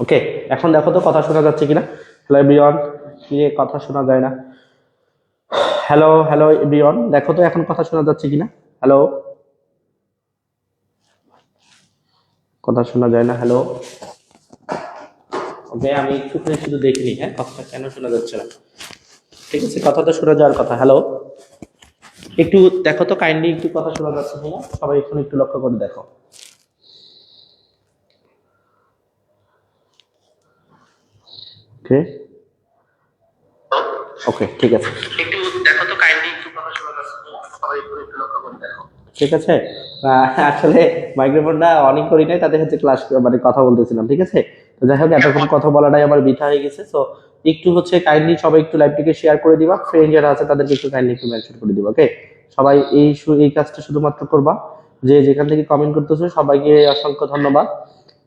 ওকে, এখন দেখো তো কথা শোনা যাচ্ছে কিনা। হ্যালো এভরিওয়ান, কি কথা শোনা যায় না? হ্যালো হ্যালো এভরিওয়ান, দেখো তো এখন কথা শোনা যাচ্ছে কিনা। হ্যালো, কথা শোনা যায় না। হ্যালো, ওকে, আমি একটু করে শুধু দেখিনি, হ্যাঁ কথাটা কেন শোনা যাচ্ছে না। ঠিক আছে, কথা তো শোনা যাওয়ার কথা। হ্যালো, একটু দেখো তো কাইন্ডলি, একটু কথা শোনা যাচ্ছে কিনা, সবাই এখন একটু লক্ষ্য করে দেখো। ওকে ওকে, ঠিক আছে, একটু দেখো তো কাইন্ডলি, একটু কথা শোনা যাচ্ছে কিনা, সবাই একটু লক্ষ্য করে দেখো। ঠিক আছে, আসলে মাইক্রোফোনটা অন করি নাই, তাদের হচ্ছে ক্লাস মানে কথা বলতেছিলাম। ঠিক আছে, তো যাই হোক, এতক্ষণ কথা বলাটাই আমার বৃথা হয়ে গেছে। সো একটু হচ্ছে কাইন্ডলি সবাই একটু লাইভটিকে শেয়ার করে দিবা, ফ্রেন্ড যারা আছে তাদেরকে একটু কাইন্ডলি একটু মেনশন করে দিবা। ওকে, সবাই এই কাজটা শুধুমাত্র করবা, যে যেখান থেকে কমেন্ট করতেছো সবাইকে অসংখ্য ধন্যবাদ।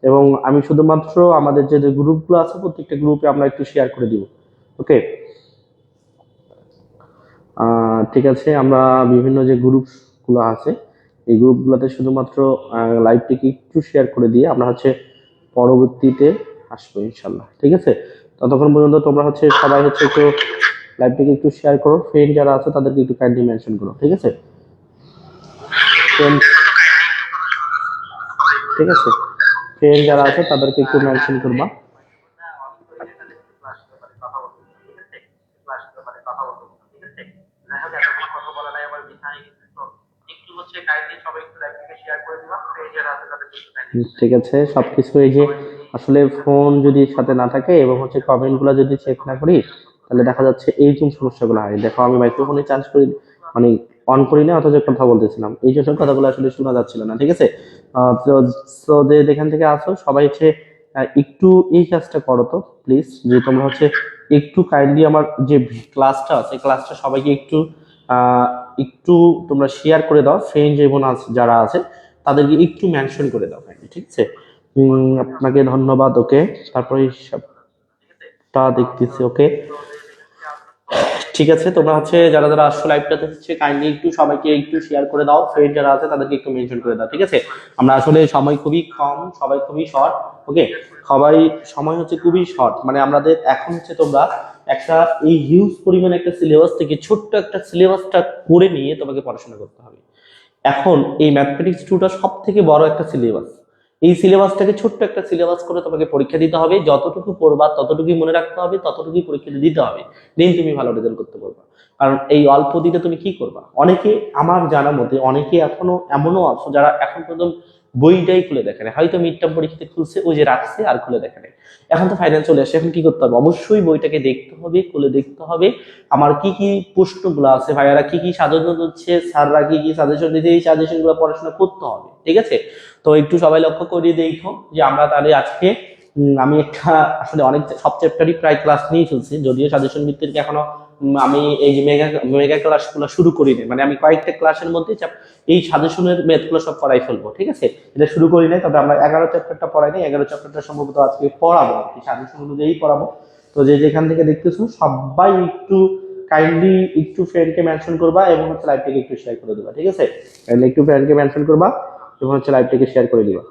এবং আমি শুধুমাত্র আমাদের যে গ্রুপগুলো আছে প্রত্যেকটা গ্রুপে আমরা একটু শেয়ার করে দিব। ওকে, ঠিক আছে, আমরা বিভিন্ন যে গ্রুপগুলো আছে এই গ্রুপগুলোতে শুধুমাত্র লাইভটিকে একটু শেয়ার করে দিয়ে আমরা হচ্ছে পরবর্তীতে আসবো ইনশাল্লাহ। ঠিক আছে, ততক্ষণ পর্যন্ত তোমরা হচ্ছে সবাই হচ্ছে একটু লাইভটিকে একটু শেয়ার করো, ফ্রেন্ড যারা আছে তাদেরকে একটু কাইন্ডলি মেনশন করো। ঠিক আছে ফ্রেন্ড, ঠিক আছে, ফ্রেন্ড যারা আছে তাদেরকে একটু মেনশন করবা। ঠিক আছে, সবকিছু এই যে আসলে ফোন যদি সাথে না থাকে এবং হচ্ছে কমেন্ট গুলা যদি চেক না করি, তাহলে দেখা যাচ্ছে এইরকম সমস্যাগুলো হয়। দেখো আমি মাইক্রোফোনে চার্জ করি, মানে অন করি না, অথচ কথা বলতেছিলাম, এই জন্য কথাগুলো আসলে শোনা যাচ্ছিল না। ঠিক আছে, তো তো যেখান থেকে আসো সবাই হচ্ছে একটু এই কাজটা করো তো প্লিজ, যে তোমরা হচ্ছে একটু কাইন্ডলি আমার যে ক্লাসটা আছে ক্লাসটা সবাইকে একটু আহ একটু তোমরা শেয়ার করে দাও, ফ্রেন্ড যেমন যারা আছে তাদেরকে একটু মেনশন করে দাও। ঠিক আছে, আপনাকে ধন্যবাদ। ওকে, তারপরে সবটা দেখতেছি। ওকে, ঠিক আছে, তোমরা হচ্ছে যারা যারা আসছো লাইভটাতে হচ্ছে কাইন্ডলি একটু সবাইকে একটু শেয়ার করে দাও, ফ্রেন্ড যারা আছে তাদেরকে একটু মেনশন করে দাও। ঠিক আছে, আমরা আসলে সময় খুবই কম, সবাই খুবই শর্ট। ওকে, সবাই সময় হচ্ছে খুবই শর্ট, মানে আমাদের এখন হচ্ছে তোমরা একটা এই হিউজ পরিমাণ একটা সিলেবাস থেকে ছোট্ট একটা সিলেবাসটা করে নিয়ে তোমাকে পড়াশোনা করতে হবে। এখন এই ম্যাথমেটিক্স 2টা সব থেকে বড় একটা সিলেবাস। এই সিলেবাসটাকে ছোট্ট একটা সিলেবাস করে তোমাকে পরীক্ষা দিতে হবে, যতটুকু পড়বা ততটুকুই মনে রাখতে হবে, ততটুকুই পরীক্ষা দিতে হবে, দেন তুমি ভালো রেজাল্ট করতে পারবা। কারণ এই অল্প দিনে তুমি কি করবা, অনেকে আমার জানা মতে অনেকে এখনো এমনও আছো যারা এখন পর্যন্ত বইটাই খুলে দেখে না, হয়তো মিড টার্ম পরীক্ষাতে খুলছে ওই যে রাখছে আর খুলে দেখে নাই। এখন তো ফাইনাল চলে আসে, এখন কি করতে হবে, অবশ্যই বইটাকে দেখতে হবে, খুলে দেখতে হবে আমার কি কি প্রশ্নগুলো আছে, ভাইয়ারা কি কি সাজেশন দিচ্ছে, স্যাররা কি কি সাজেশন দিচ্ছে, এই সাজেশন গুলো পড়াশোনা করতে হবে। ঠিক আছে, তো একটু সবাই লক্ষ্য করে দেখো যে আমরা তাহলে আজকে আমি একটা আসলে অনেক সব চ্যাপ্টারই প্রায় ক্লাস নিয়ে ফেলছি, যদিও সাজেশন ভিত্তিক এখনো আমি এই যে মেগা মেগা ক্লাসগুলো শুরু করিনি, মানে আমি কয়েকটা ক্লাসের মধ্যে এই সাজেশনের ম্যাথগুলো সব পড়াই ফেলবো। ঠিক আছে, এটা শুরু করি নাই, তবে আমরা 11 চ্যাপ্টারটা পড়াই নাই, 11 চ্যাপ্টারটা সম্ভবত আজকে পড়াবো, সাজেশন অনুযায়ী পড়াবো। তো যে যেখান থেকে দেখতেছো সবাই একটু কাইন্ডলি একটু ফ্রেন্ডকে মেনশন করবা এবং হচ্ছে লাইভটাকে একটু শেয়ার করে দিবা। ঠিক আছে, কাইন্ডলি একটু ফ্রেন্ডকে মেনশন করবা এবং হচ্ছে লাইভটাকে শেয়ার করে দিবা।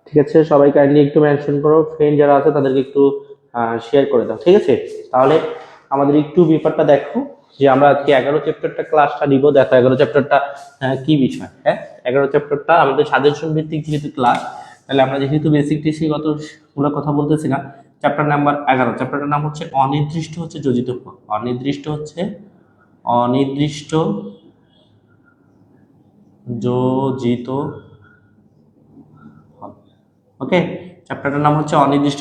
ঠিক আছে, সবাই কাইন্ডলি একটু মেনশন করো, ফ্রেন্ড যারা আছে তাদেরকে একটু শেয়ার করে দাও। ঠিক আছে, তাহলে আমাদের একটু ব্যাপারটা দেখো যে আমরা আজকে 11 চ্যাপ্টারটা ক্লাসটা নিব। দেখো 11 চ্যাপ্টারটা কি বিষয়, হ্যাঁ 11 চ্যাপ্টারটা আমাদের সাজেশন ভিত্তিক যেহেতু ক্লাস, তাহলে আমরা যেহেতু বেসিক টিসিগত গুলো কথা বলতেছি না, চ্যাপ্টার নাম্বার 11, চ্যাপ্টারটার নাম হচ্ছে অনির্দিষ্ট হচ্ছে যোজিত ফল, অনির্দিষ্ট হচ্ছে অনির্দিষ্ট যোজিত। ওকে, চ্যাপ্টারটার নাম হচ্ছে অনির্দিষ্ট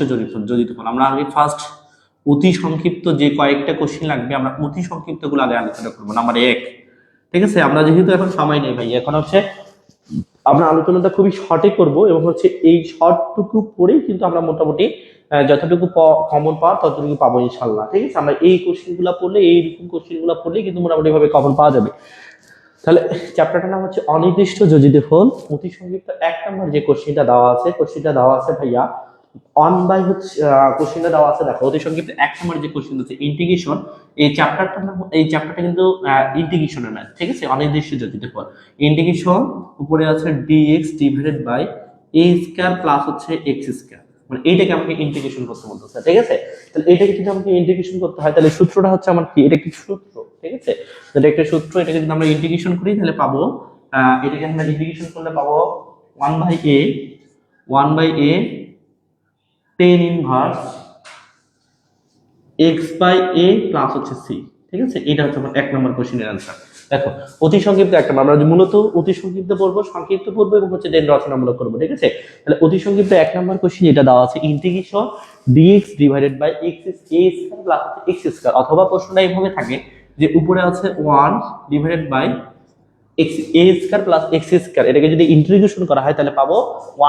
যোজিত ফল। আমরা আগে ফার্স্ট অতি সংক্ষিপ্ত যে কয়েকটা কোশ্চেন লাগবে আমরা অতি সংক্ষিপ্ত গুলো আগে আলোচনা করবো। নাম্বার 1, ঠিক আছে, আমরা যেহেতু এখন সময় নেই ভাই, এখন হচ্ছে আমরা আলোচনাটা খুবই শর্টে করব এবং হচ্ছে এই শর্টটুকু পড়েই কিন্তু আমরা মোটামুটি যতটুকু কমন পাওয়ার ততটুকু পাবো ইনশাল্লাহ। ঠিক আছে, আমরা এই কোশ্চেনগুলো পড়লে এইরকম কোশ্চেনগুলো পড়লে কিন্তু মোটামুটি ভাবে কমন পাওয়া যাবে। তাহলে চ্যাপ্টারটার নাম হচ্ছে অনির্দিষ্ট যোজিত ফল। অতি সংক্ষিপ্ত 1 নম্বর যে কোশ্চেনটা দেওয়া আছে ভাইয়া অন বাই হচ্ছে কোশ্চেনটা দেওয়া আছে। দেখো অতি সংক্ষিপ্ত 1 নম্বর যে কোশ্চেন আছে ইন্টিগ্রেশন, এই চ্যাপ্টারটা কিন্তু ইন্টিগ্রেশনের ম্যাথ। ঠিক আছে, অনির্দিষ্ট যোজিত ফল ইন্টিগ্রেশন, উপরে আছে dx divided by a square plus হচ্ছে x স্কয়ার, মানে এইটাকে আমাকে ইন্টিগ্রেশন করতে বলতেছে। ঠিক আছে, তাহলে এইটাকে যদি আমাকে ইন্টিগ্রেশন করতে হয় তাহলে সূত্রটা হচ্ছে আমার কি, এটা একটি সূত্র। ঠিক আছে, এটা একটা সূত্র, এটাকে যদি আমরা ইন্টিগ্রেশন করি তাহলে পাবো এটাকে আমরা ইন্টিগ্রেশন করলে পাবো 1/a 10 inverse x by a plus হচ্ছে c। ঠিক আছে, এটা হচ্ছে আমার 1 নম্বর কোশ্চেনের आंसर। দেখো অতি সংক্ষিপ্ত একটা আমরা মূলত অতি সংক্ষিপ্ত পড়বো, সংক্ষিপ্ত পড়বো এবং হচ্ছে দেন রচনামূলক করবো। ঠিক আছে, তাহলে অতি সংক্ষিপ্ত 1 নম্বর কোশ্চেন যেটা দেওয়া আছে integration dx divided by x square plus x square, অথবা প্রশ্নটা এইভাবে থাকে যে উপরে আছে 1 divided by x a square plus x square, এটাকে যদি ইন্টিগ্রেশন করা হয় তাহলে পাবো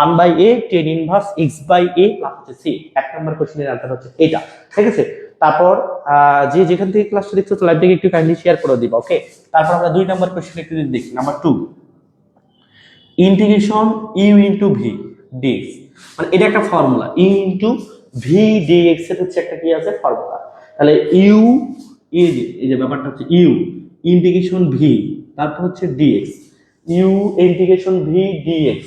1/a 10 inverse x by a plus হচ্ছে c। 1 নম্বর কোশ্চেনের आंसर হচ্ছে এটা। ঠিক আছে, তারপর যে যেখান থেকে ক্লাসটা দেখছো লাইভটাকে একটু কাইন্ডলি শেয়ার করে দিবা। ওকে, তারপর আমরা 2 নম্বর কোশ্চেন একটু দেখি। Number 2 integration u into v dx, মানে এটা একটা formula, u into v dx এর হচ্ছে একটা কি আছে ফর্মুলা। তাহলে u এই যে ব্যাপারটা হচ্ছে u ইন্টিগ্রেশন v, তারপর হচ্ছে dx, u integration v dx,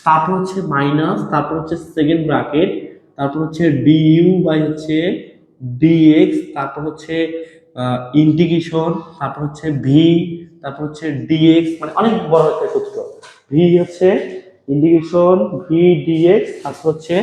তারপর হচ্ছে মাইনাস, তারপর হচ্ছে সেকেন্ড ব্র্যাকেট, তারপর হচ্ছে du বাই হচ্ছে dx, তারপর হচ্ছে ইন্টিগ্রেশন, তারপর হচ্ছে v, তারপর হচ্ছে dx, মানে অনেক বড় একটা সূত্র। v হচ্ছে ইন্টিগ্রেশন v dx, তারপর হচ্ছে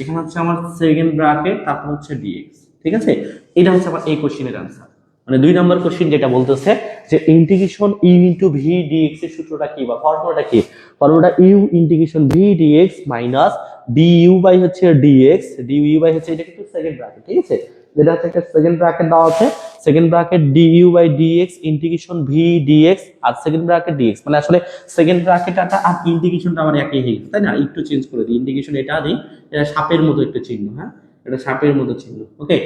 এখানে হচ্ছে আমার সেকেন্ড ব্র্যাকেট, তারপর হচ্ছে dx। ঠিক আছে, এটা হচ্ছে আমার এই কোশ্চেনের आंसर। মানে 2 নম্বর কোশ্চেন যেটা বলতেছে যে integration u into v dx এর সূত্রটা কি বা ফর্মুলাটা কি, ফর্মুলাটা u integration v dx minus du by হচ্ছে dx, du বাই হচ্ছে এটা কিন্তু সেকেন্ড ব্র্যাকেট। ঠিক আছে, যেটা হচ্ছে একটা সেকেন্ড ব্র্যাকেট দেওয়া আছে, second bracket du by dx integration v dx আর সেকেন্ড ব্র্যাকেট dx, মানে আসলে সেকেন্ড ব্র্যাকেটটা আর ইন্টিগ্রেশনটা আমার একই হয়ে গেছে, তাই না? একটু চেঞ্জ করে দিই, ইন্টিগ্রেশন এটা দিই, এটা সাপের মতো একটা চিহ্ন। হ্যাঁ, এটা সাপের মতো চিহ্ন। ওকে,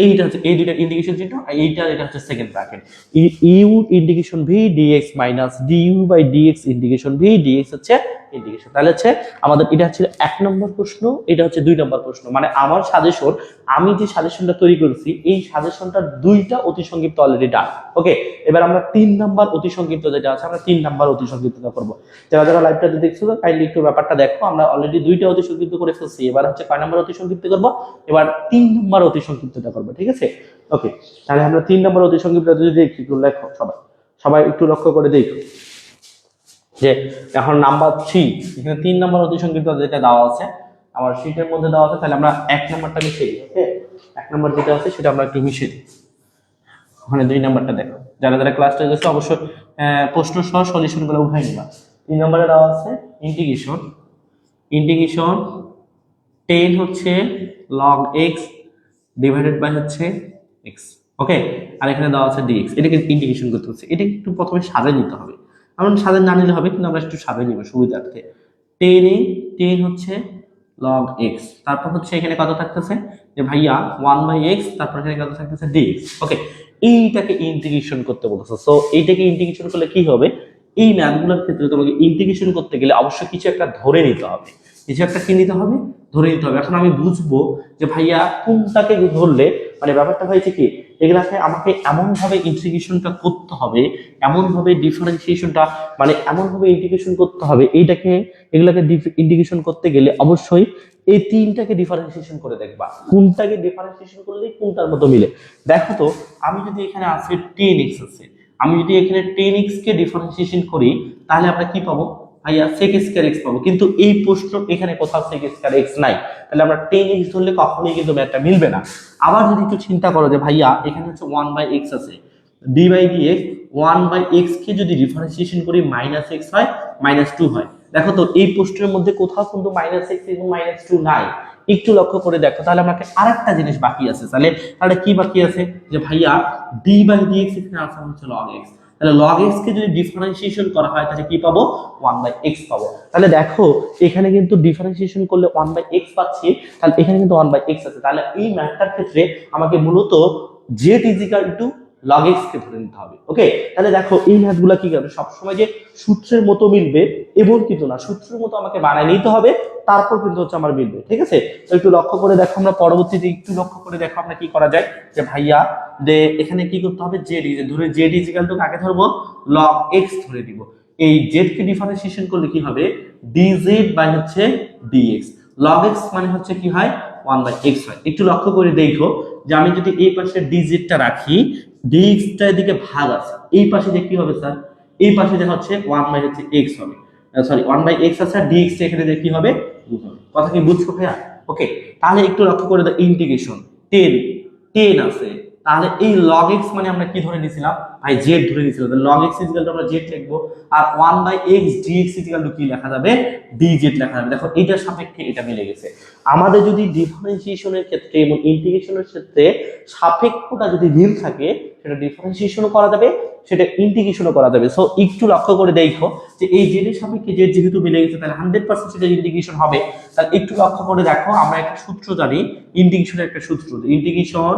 এইটা হচ্ছে এই দুইটা ইন্টিগ্রেশন চিহ্ন, এইটা এটা হচ্ছে second bracket. u integration v dx minus du by dx integration v dx হচ্ছে ইন্টিগ্রেশন। তাহলে হচ্ছে আমাদের এটা হচ্ছে 1 নম্বর প্রশ্ন, এটা হচ্ছে 2 নম্বর প্রশ্ন। মানে আমার সাজেশন, আমি যে সাজেশনটা তৈরি করেছি এই সাজেশনটা 2টা অতি সংক্ষিপ্ত অলরেডি ডান। ওকে, এবার আমরা 3 নাম্বার অতি সংক্ষিপ্ত যেটা আছে আমরা 3 নাম্বার অতি সংক্ষিপ্তটা করব। যারা যারা লাইভটাতে দেখছো কাইন্ডলি একটু ব্যাপারটা দেখো, আমরা অলরেডি 2টা অতি সংক্ষিপ্ত করে ফেলছি, এবার হচ্ছে কয় নাম্বার অতি সংক্ষিপ্ত করব, এবার 3 নাম্বার অতি সংক্ষিপ্তটা করব। ঠিক আছে, ওকে, তাহলে আমরা 3 নাম্বার অতি সংক্ষিপ্তটা যদি দেখি, একটু লেখো সবাই একটু লক্ষ্য করে দেখো যে এখন নাম্বার 3, এখানে 3 নাম্বার অতি সংক্ষিপ্ত যেটা দেওয়া আছে আমার শীটের মধ্যে দেওয়া আছে, তাহলে আমরা 1 নাম্বারটা মিশিয়ে দিই। ওকে, 1 নাম্বার যেটা আছে সেটা আমরা একটু মিশিয়ে দিই। ওখানে 2 নাম্বারটা দেখো, যারা যারা ক্লাসটা দেখছো অবশ্যই প্রশ্ন সহ সলিউশনগুলো উঠাই নিবা। 3 নাম্বারে দেওয়া আছে ইন্টিগ্রেশন 10 হচ্ছে log x ডিভাইডেড বাই হচ্ছে x। ওকে, আর এখানে দেওয়া আছে dx, এটাকে ইন্টিগ্রেশন করতে হচ্ছে। এটা একটু প্রথমে সাজায় নিতে হবে, কারণ সাজায় না নিলে হবে, কিন্তু আমরা একটু সাজায় নিব সুবিধার্থে। 10 হচ্ছে log x, তারপর হচ্ছে এখানে কত থাকতেছে যে ভাইয়া 1/x, তারপর এখানে কত থাকতেছে dx। ওকে, এইটাকে ইন্টিগ্রেশন করতে বলতেছে। সো এইটাকে ইন্টিগ্রেশন করলে কি হবে, এই ম্যাথগুলোর ক্ষেত্রে তোমাকে ইন্টিগ্রেশন করতে গেলে অবশ্যই কিছু একটা ধরে নিতে হবে, কিছু একটা কি নিতে হবে, ধরে নিতে হবে। এখন আমি বুঝবো যে ভাইয়া কোনটাকে ধরলে, মানে ব্যাপারটা হয়েছে কি, এগুলাকে আমাকে এমন ভাবে ইন্টিগ্রেশনটা করতে হবে, এমন ভাবে ডিফারেন্সিয়েশনটা, মানে এমন ভাবে ইন্টিগ্রেশন করতে হবে, এগুলাকে ইন্টিগ্রেশন করতে গেলে অবশ্যই এই 3টাকে ডিফারেন্সিয়েশন করে দেখবা কোনটাকে ডিফারেন্সিয়েশন করলে কোনটার মতো মিলে। দেখো তো, আমি যদি এখানে আছে 10x আছে, আমি যদি এখানে 10x কে ডিফারেন্সিয়েশন করি তাহলে আমরা কি পাবো ভাইয়া sec স্কয়ার x পাবো, কিন্তু এই প্রশ্ন এখানে কোথাও sec স্কয়ার x নাই, তাহলে আমরা 10x ধরলে কখনোই কিন্তু ম্যাথটা মিলবে না। আবার যদি একটু চিন্তা করো যে ভাইয়া এখানে হচ্ছে 1/x আছে, d/dx 1/x কে যদি ডিফারেন্সিয়েশন করি -x হয়, -2 হয়। দেখো তো এই প্রশ্নের মধ্যে কোথাও কিন্তু -x এবং -2 নাই, একটু লক্ষ্য করে দেখো। তাহলে আমাকে আরেকটা জিনিস বাকি আছে, তাহলে কি বাকি আছে যে ভাইয়া d/dx এখানে আনসার হচ্ছে log x, তাহলে log x কে যদি ডিফারেন্সিয়েশন করা হয় তাহলে কি পাবো 1/x পাবো। তাহলে দেখো এখানে কিন্তু ডিফারেন্সিয়েশন করলে 1/x পাচ্ছি, তাহলে এখানে কিন্তু 1/x আছে। তাহলে এই ম্যাথটার ক্ষেত্রে আমাকে মূলত z log x কে ধরে নিতে হবে। ওকে, তাহলে দেখো এই ম্যাথগুলো কি করবে, সবসময় যে সূত্রের মতো মিলবে এমন কিন্তু না, সূত্রের মতো আমাকে বানায় নিতে হবে, তারপর কিন্তু হচ্ছে আমার মিলবে। ঠিক আছে, তো একটু লক্ষ্য করে দেখো, আমরা পরবর্তীতে একটু লক্ষ্য করে দেখো আমরা কি করা যায়, যে ভাইয়া যে এখানে কি করতে হবে, জেড ধরে জেড ইজিক্যাল টু কাকে ধরবো, log x ধরে দিব। এই জেড কে ডিফারেন্সিয়েশন করলে কি হবে, dz বাই হচ্ছে dx। log x মানে হচ্ছে কি হয় 1/x হয়। একটু লক্ষ্য করে দেখো যে আমি যদি এই পাশে dz টা রাখি, dx টা এদিকে ভাগ আছে, এই পাশে যে কি হবে স্যার, এই পাশে যে হচ্ছে 1/x হবে, সরি 1/x আছে, আর dx টা এখানে যে কি হবে, কথা কি বুঝছো ভাইয়া? ওকে, তাহলে একটু লক্ষ্য করে দাও, ইন্টিগ্রেশন 10 আছে, তাহলে এই log x মানে আমরা কি ধরে নিয়েছিলাম ভাই, z ধরে নিয়েছিলাম। log x ইকুয়াল টু আমরা z লিখবো, আর 1/x dx ইকুয়াল টু কি লেখা যাবে, dz লেখা যাবে। দেখো এটার সাপেক্ষে এটা মিলে গেছে। আমাদের যদি ডিফারেন্সিয়েশনের ক্ষেত্রে এবং ইন্টিগ্রেশনের ক্ষেত্রে সাপেক্ষটা যদি মিল থাকে, সেটা ডিফারেন্সিয়েশনও করা যাবে, সেটা ইন্টিগ্রেশনও করা যাবে। সো একটু লক্ষ্য করে দেখো যে এই z এর সাপেক্ষে z যেহেতু মিলে গেছে, তাহলে 100% সেটা ইন্টিগ্রেশন হবে। তাহলে একটু লক্ষ্য করে দেখো, আমরা একটা সূত্র জানি, ইন্টিগ্রেশনের একটা সূত্র, ইন্টিগ্রেশন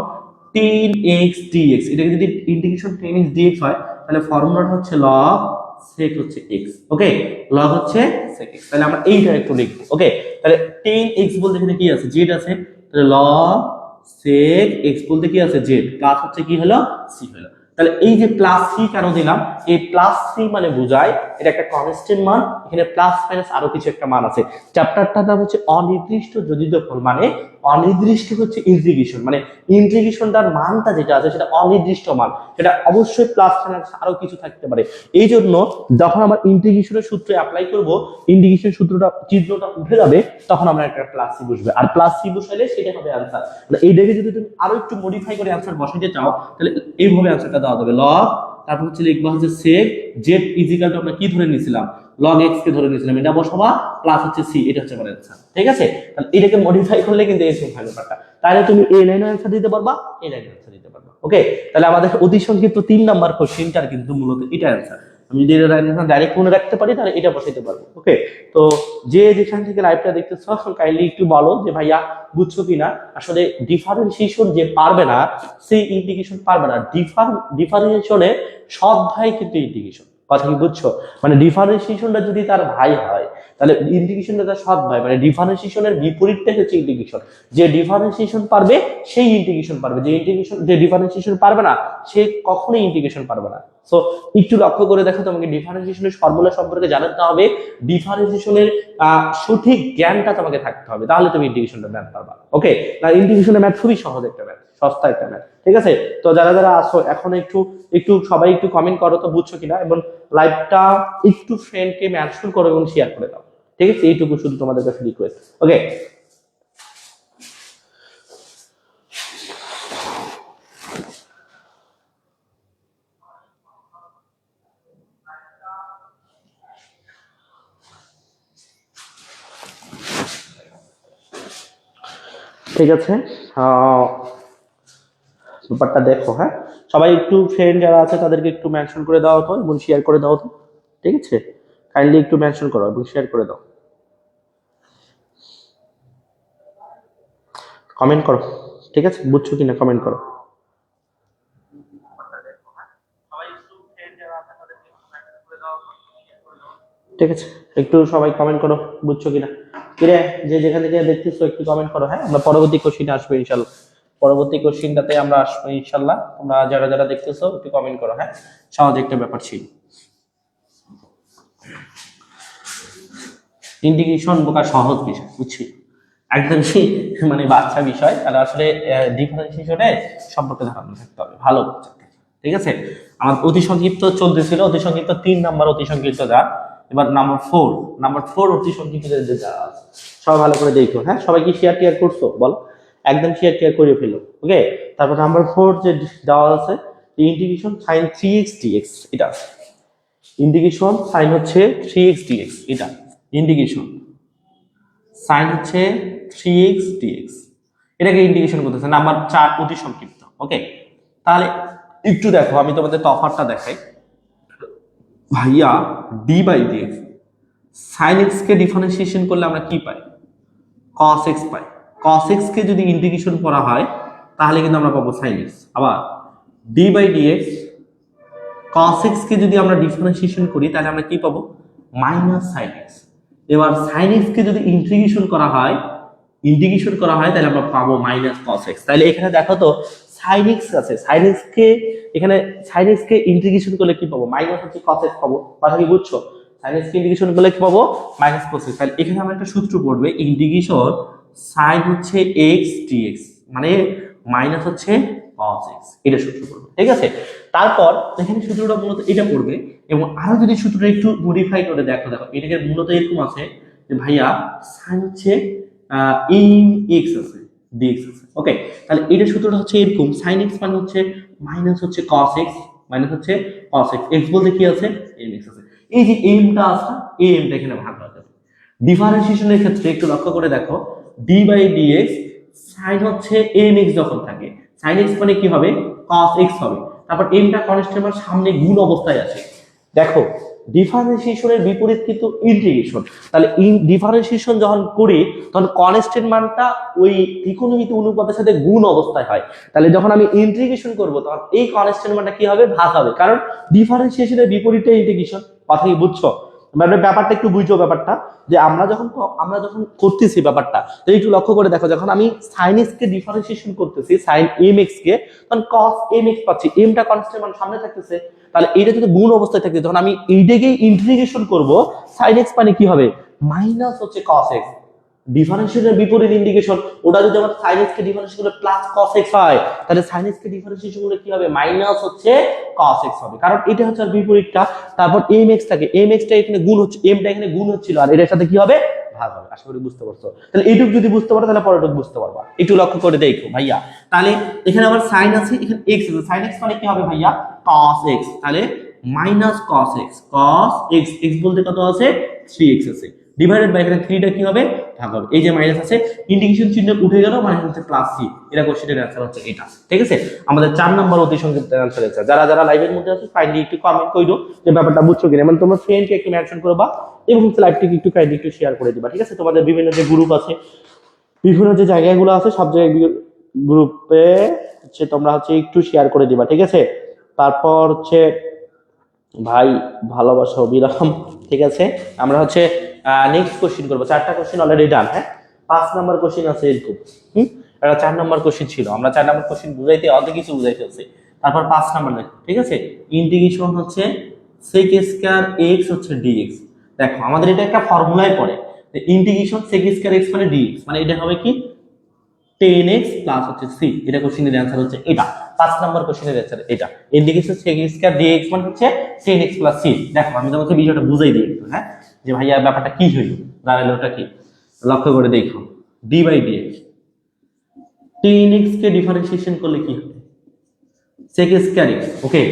10x dx, এটাকে যদি ইন্টিগ্রেশন 10x dx হয় তাহলে ফর্মুলাটা হচ্ছে log sec হচ্ছে x। ওকে, log হচ্ছে sec x। তাহলে আমরা এইটা একটু লিখবো। ওকে, তাহলে 10x বলতে এখানে কি আছে, z আছে, তাহলে log sec x বলতে কি আছে, z, প্লাস হচ্ছে কি হলো, c হলো। তাহলে এই যে প্লাস সি কেন দিলাম, এই প্লাস সি মানে বোঝায় এটা একটা কনস্ট্যান্ট মান, এখানে প্লাস মাইনাস আরো কিছু একটা মান আছে। চ্যাপ্টারটার নাম হচ্ছে অনির্দিষ্ট যোজিতফল, মানে অনির্দিষ্ট হচ্ছে ইন্টিগ্রেশন, মানে ইন্টিগ্রেশনটার মানটা যেটা আছে সেটা অনির্দিষ্ট মান, সেটা অবশ্যই প্লাস মাইনাস আরো কিছু থাকতে পারে। এই জন্য যখন আমরা ইন্টিগ্রেশনের সূত্রে অ্যাপ্লাই করব, ইন্টিগ্রেশন সূত্রটা চিহ্নটা উঠে যাবে, তখন আমরা একটা প্লাস সি বসবে, আর প্লাস সি বসাইলে সেটা হবে অ্যান্সার। এইটাকে যদি তুমি আরো একটু মডিফাই করে অ্যান্সার বসাইতে চাও, তাহলে এইভাবে অ্যান্সারটা দেওয়া যাবে, log, তারপর হচ্ছে লিখবা হচ্ছে sec z ইকুয়াল টু আমরা কি ধরে নিয়েছিলাম, log x কে ধরে নিয়েছিলাম, এটা বসাবা, প্লাস হচ্ছে c, এটা হচ্ছে আমার অ্যান্সার। ঠিক আছে, তাহলে এটাকে মডিফাই করলে কিন্তু এই সেম হবে ব্যাপারটা, তাহলে তুমি এই লাইনের অ্যান্সার দিতে পারবা, এই লাইনের অ্যান্সার দিতে পারবা। ওকে, তাহলে আমাদের অতি সংক্ষিপ্ত 3 নাম্বার কোশ্চেনটার কিন্তু মূলত এটা অ্যান্সার। আমি যদি এটা ডাইরেক্ট মনে রাখতে পারি তাহলে এটা বসাইতে পারবো। ওকে, তো যে যেখান থেকে লাইভটা দেখতেছ কাইন্ডলি একটু বলো যে ভাইয়া বুঝছো কিনা। আসলে ডিফারেন্সিয়েশন যে পারবে না সেই ইন্টিগ্রেশন পারবে না। ডিফারেন্সিয়েশনের সৎ ভাই কিন্তু ইন্টিগ্রেশন, কথা কি বুঝছো? মানে ডিফারেন্সিয়েশনটা যদি তার ভাই হয় তাহলে ইন্টিগ্রেশনটা তার সৎ ভাই, মানে ডিফারেন্সিয়েশনের বিপরীতটা হচ্ছে ইন্টিগ্রেশন। যে ডিফারেন্সিয়েশন পারবে সেই ইন্টিগ্রেশন পারবে, যে ডিফারেন্সিয়েশন পারবে না সে কখনোই ইন্টিগ্রেশন পারবে না। সো একটু লক্ষ্য করে দেখো, তোমাকে ডিফারেন্সিয়েশনের ফর্মুলা সম্পর্কে জানতে হবে, ডিফারেন্সিয়েশনের সঠিক জ্ঞানটা তোমাকে থাকতে হবে, তাহলে তুমি ইন্টিগ্রেশনটা ম্যাথ পারবা। ওকে, না ইন্টিগ্রেশনের ম্যাথ খুবই সহজ একটা ম্যাথ, সস্তা একটা ম্যাথ। ঠিক আছে, তো যারা যারা আসো এখন একটু একটু সবাই একটু কমেন্ট করো তো বুঝছো কিনা, এবং লাইভটা একটু ফ্রেন্ডকে মেনশন করো এবং শেয়ার করে দাও। ঠিক আছে, এইটুকু শুধু তোমাদের কাছে রিকোয়েস্ট। ওকে, ঠিক আছে, ব্যাপারটা দেখো। হ্যাঁ, সবাই একটু ফ্রেন্ড যারা আছে তাদেরকে একটু মেনশন করে দাও তো এবং শেয়ার করে দাও তো। ঠিক আছে, কাইন্ডলি একটু মেনশন করো এবং শেয়ার করে দাও, কমেন্ট করো। ঠিক আছে, বুঝছো কিনা কমেন্ট করো। ঠিক আছে, একটু সবাই কমেন্ট করো বুঝছো কিনা। কিরে যে যেখান থেকে দেখতেছো একটু কমেন্ট করো। হ্যাঁ, আমরা পরবর্তী কোশ্চিনে আসবো ইনশাল্লাহ, পরবর্তী কোশ্চিনটাতে আমরা আসবো ইনশাল্লাহ। তোমরা যারা যারা দেখতেছো একটু কমেন্ট করো। হ্যাঁ, সহজ একটা ব্যাপার ছিল। ইন্টিগ্রেশন বোকা সহজ বিষয়, বুঝছি একদমই মানে বাচ্চা বিষয়, তাহলে আসলে ডিফারেন্সিয়েশনে সম্পর্কে ধারণা থাকতে হবে ভালো। ঠিক আছে, আমার অতি সংক্ষিপ্ত চলতেছিল, অতি সংক্ষিপ্ত 3 নাম্বার অতি সংক্ষিপ্ত যা, এবার নাম্বার 4 অতি সংক্ষিপ্ত যা আছে সবাই ভালো করে দেখো। হ্যাঁ, সবাই কি শেয়ার টিয়ার করছো বল, একদম শেয়ার টিয়ার করে ফেলো। ওকে, তারপর নাম্বার 4 যে দেওয়া আছে ইন্টিগ্রেশন sin 3x dx, এটা ইন্টিগ্রেশন sin হচ্ছে 3x dx, এটা ইন্টিগ্রেশন sin হচ্ছে 3x dx, এটাকে ইন্টিগ্রেশন করতেছে নাম্বার 4 অতি সংক্ষিপ্ত। ওকে, তাহলে একটু দেখো আমি তোমাদের তফাৎটা দেখাই। ভাইয়া d by dx sine x কে ডিফারেন্সিয়েশন করলে আমরা কি পাই? cos x পাই। cos x কে যদি ইন্টিগ্রেশন করা হয় তাহলে কিন্তু আমরা পাবো sin x। আবার d by dx cos x কে যদি আমরা ডিফারেন্সিয়েশন করি তাহলে আমরা কি পাবো? Minus sin x। এবার sin x কে যদি ইন্টিগ্রেশন করা হয় তাহলে আমরা পাবো মাইনাস cos x। তাহলে এখানে দেখো তো sin x আছে, sin x কে এখানে sin x কে ইন্টিগ্রেশন করলে কি পাবো? মাইনাস হচ্ছে cos x পাবো। কথা কি বুঝছো? sin x কে ইন্টিগ্রেশন করলে কি পাবো? Minus cos x। তাহলে এখানে আমরা একটা সূত্র পড়বে, ইন্টিগ্রেশন sin হচ্ছে x dx মানে মাইনাস হচ্ছে cos x, এটা সূত্র পড়বে। ঠিক আছে, তারপর এখানে সূত্রটা মূলত এটা পড়বে। এবং আরো যদি সূত্রটা একটু মডিফাই করে দেখো এটাকে মূলত এরকম আছে যে ভাইয়া sin হচ্ছে x আছে dx আছে। ওকে, তাহলে এটা সূত্রটা হচ্ছে এরকম, sin x মানে হচ্ছে মাইনাস হচ্ছে cos x, মাইনাস হচ্ছে cos x, x বলতে কি আছে? mx আছে। এই যে m টা আছে, এই m টা এখানে ভাগ করা যাবে। ডিফারেন্সিয়েশনের ক্ষেত্রে একটু লক্ষ্য করে দেখো, d বাই dx sin হচ্ছে mx যখন থাকে, sin x মানে কি হবে? cos x হবে। তারপর m টা কনস্ট্যান্ট মানে সামনে গুণ অবস্থায় আছে। দেখো ডিফারেন্সিয়েশনের বিপরীত কিন্তু ইন্টিগ্রেশন। তাহলে ডিফারেন্সিয়েশন যখন করি তখন কনস্ট্যান্ট মানটা ওই ত্রিকোণমিতি অনুপাতের সাথে গুণ অবস্থায় হয়। তাহলে যখন আমি ইন্টিগ্রেশন করব তখন এই কনস্ট্যান্ট মানটা কি হবে? ভাগ হবে, কারণ ডিফারেন্সিয়েশনের বিপরীতে ইন্টিগ্রেশন। কথা কি বুঝছো? মানে ব্যাপারটা একটু বুঝছো ব্যাপারটা, যে আমরা যখন করতেছি ব্যাপারটা, তো একটু লক্ষ্য করে দেখো, যখন আমি sin x কে ডিফারেন্সিয়েশন করতেছি sin mx কে, তখন cos mx পাচ্ছি, m টা কনস্ট্যান্ট মান সামনে থাকতেছে। তাহলে এটা যদি গুণ অবস্থায় থাকে, যখন আমি এইটাকেই ইন্টিগ্রেশন করব sin x মানে কি হবে? মাইনাস হচ্ছে cos x। ডিফারেন্সিয়েশনের বিপরীত ইন্টিগ্রেশন, ওটা যদি আমার sin x কে ডিফারেন্সিয়েশন করলে প্লাস cos x হয়, তাহলে sin x কে ডিফারেন্সিয়েশন করলে কি হবে? মাইনাস হচ্ছে cos x হবে, কারণ এটা হচ্ছে আর বিপরীতটা। তারপর mx থাকে, mx টা এখানে গুণ হচ্ছে, m টা এখানে গুণ হচ্ছিল, আর এটার সাথে কি হবে? ভাগ হবে। আশা করি বুঝতে পারছো। তাহলে এইটুকু যদি বুঝতে পারো তাহলে পরেরটুকু বুঝতে পারবা। একটু লক্ষ্য করে দেখো ভাইয়া, তাহলে এখানে আবার sin আছে, এখানে x আছে, sin x মানে কি হবে ভাইয়া? cos x। তাহলে minus cos x, cos x, x বলতে কত আছে? 3x আছে, ডিভাইডেড বাই এখানে 3 টা কি হবে? ভাগ হবে। এই যে মাইনাস আছে, ইন্টিগ্রেশন চিহ্ন উঠে গেল, মানে হচ্ছে প্লাস c। এটা কোশ্চেনের आंसर হচ্ছে এটা। ঠিক আছে, আমাদের 4 নাম্বার অতি সংক্ষিপ্ত आंसर আছে। যারা যারা লাইভের মধ্যে আছে কাইন্ডলি একটু কমেন্ট কইরো যে ব্যাপারটা বুঝছো কিনা, মানে তোমার ফ্রেন্ডকে একটু মেনশন করবা এবং লাইভটিকে একটু কাইন্ডলি একটু শেয়ার করে দিবা। ঠিক আছে, তোমাদের বিভিন্ন যে গ্রুপ আছে, বিভিন্ন যে জায়গাগুলো আছে, সব জায়গায় গ্রুপে হচ্ছে তোমরা হচ্ছে একটু শেয়ার করে দিবা। ঠিক আছে, তারপর হচ্ছে ভাই ভালোবাসা অবিরাম। ঠিক আছে, আমরা হচ্ছে নেক্সট কোশ্চেন করবো। 4টা কোশ্চেন অলরেডি ডান। হ্যাঁ, 5 নাম্বার কোশ্চেন আছে এরকম। এটা 4 নাম্বার কোশ্চেন ছিল, আমরা 4 নাম্বার কোশ্চেন বুঝাইতে অর্ধেক কিছু বুঝাই ফেলছি। তারপর 5 নাম্বার দেখো। ঠিক আছে, ইন্টিগ্রেশন হচ্ছে sec স্কয়ার x হচ্ছে dx। দেখো আমাদের এটা একটা ফর্মুলায় পড়ে, ইন্টিগ্রেশন sec স্কয়ার x মানে dx, মানে এটা হবে কি 10x প্লাস হচ্ছে c। এটা কোশ্চেনের आंसर হচ্ছে এটা। 5 নাম্বার কোশ্চেনের आंसर এটা। ইন্টিগ্রেশন sec স্কয়ার dx মানে হচ্ছে 10x প্লাস c। দেখো আমি তোমাকে বিষয়টা বুঝাই দিই একটু, হ্যাঁ, যে ভাইয়া ব্যাপারটা কি হইল, দাঁড়ালো ওটা কি, লক্ষ্য করে দেখো। d বাই dx 10x কে ডিফারেন্সিয়েশন করলে কি হবে? sec square x। ওকে,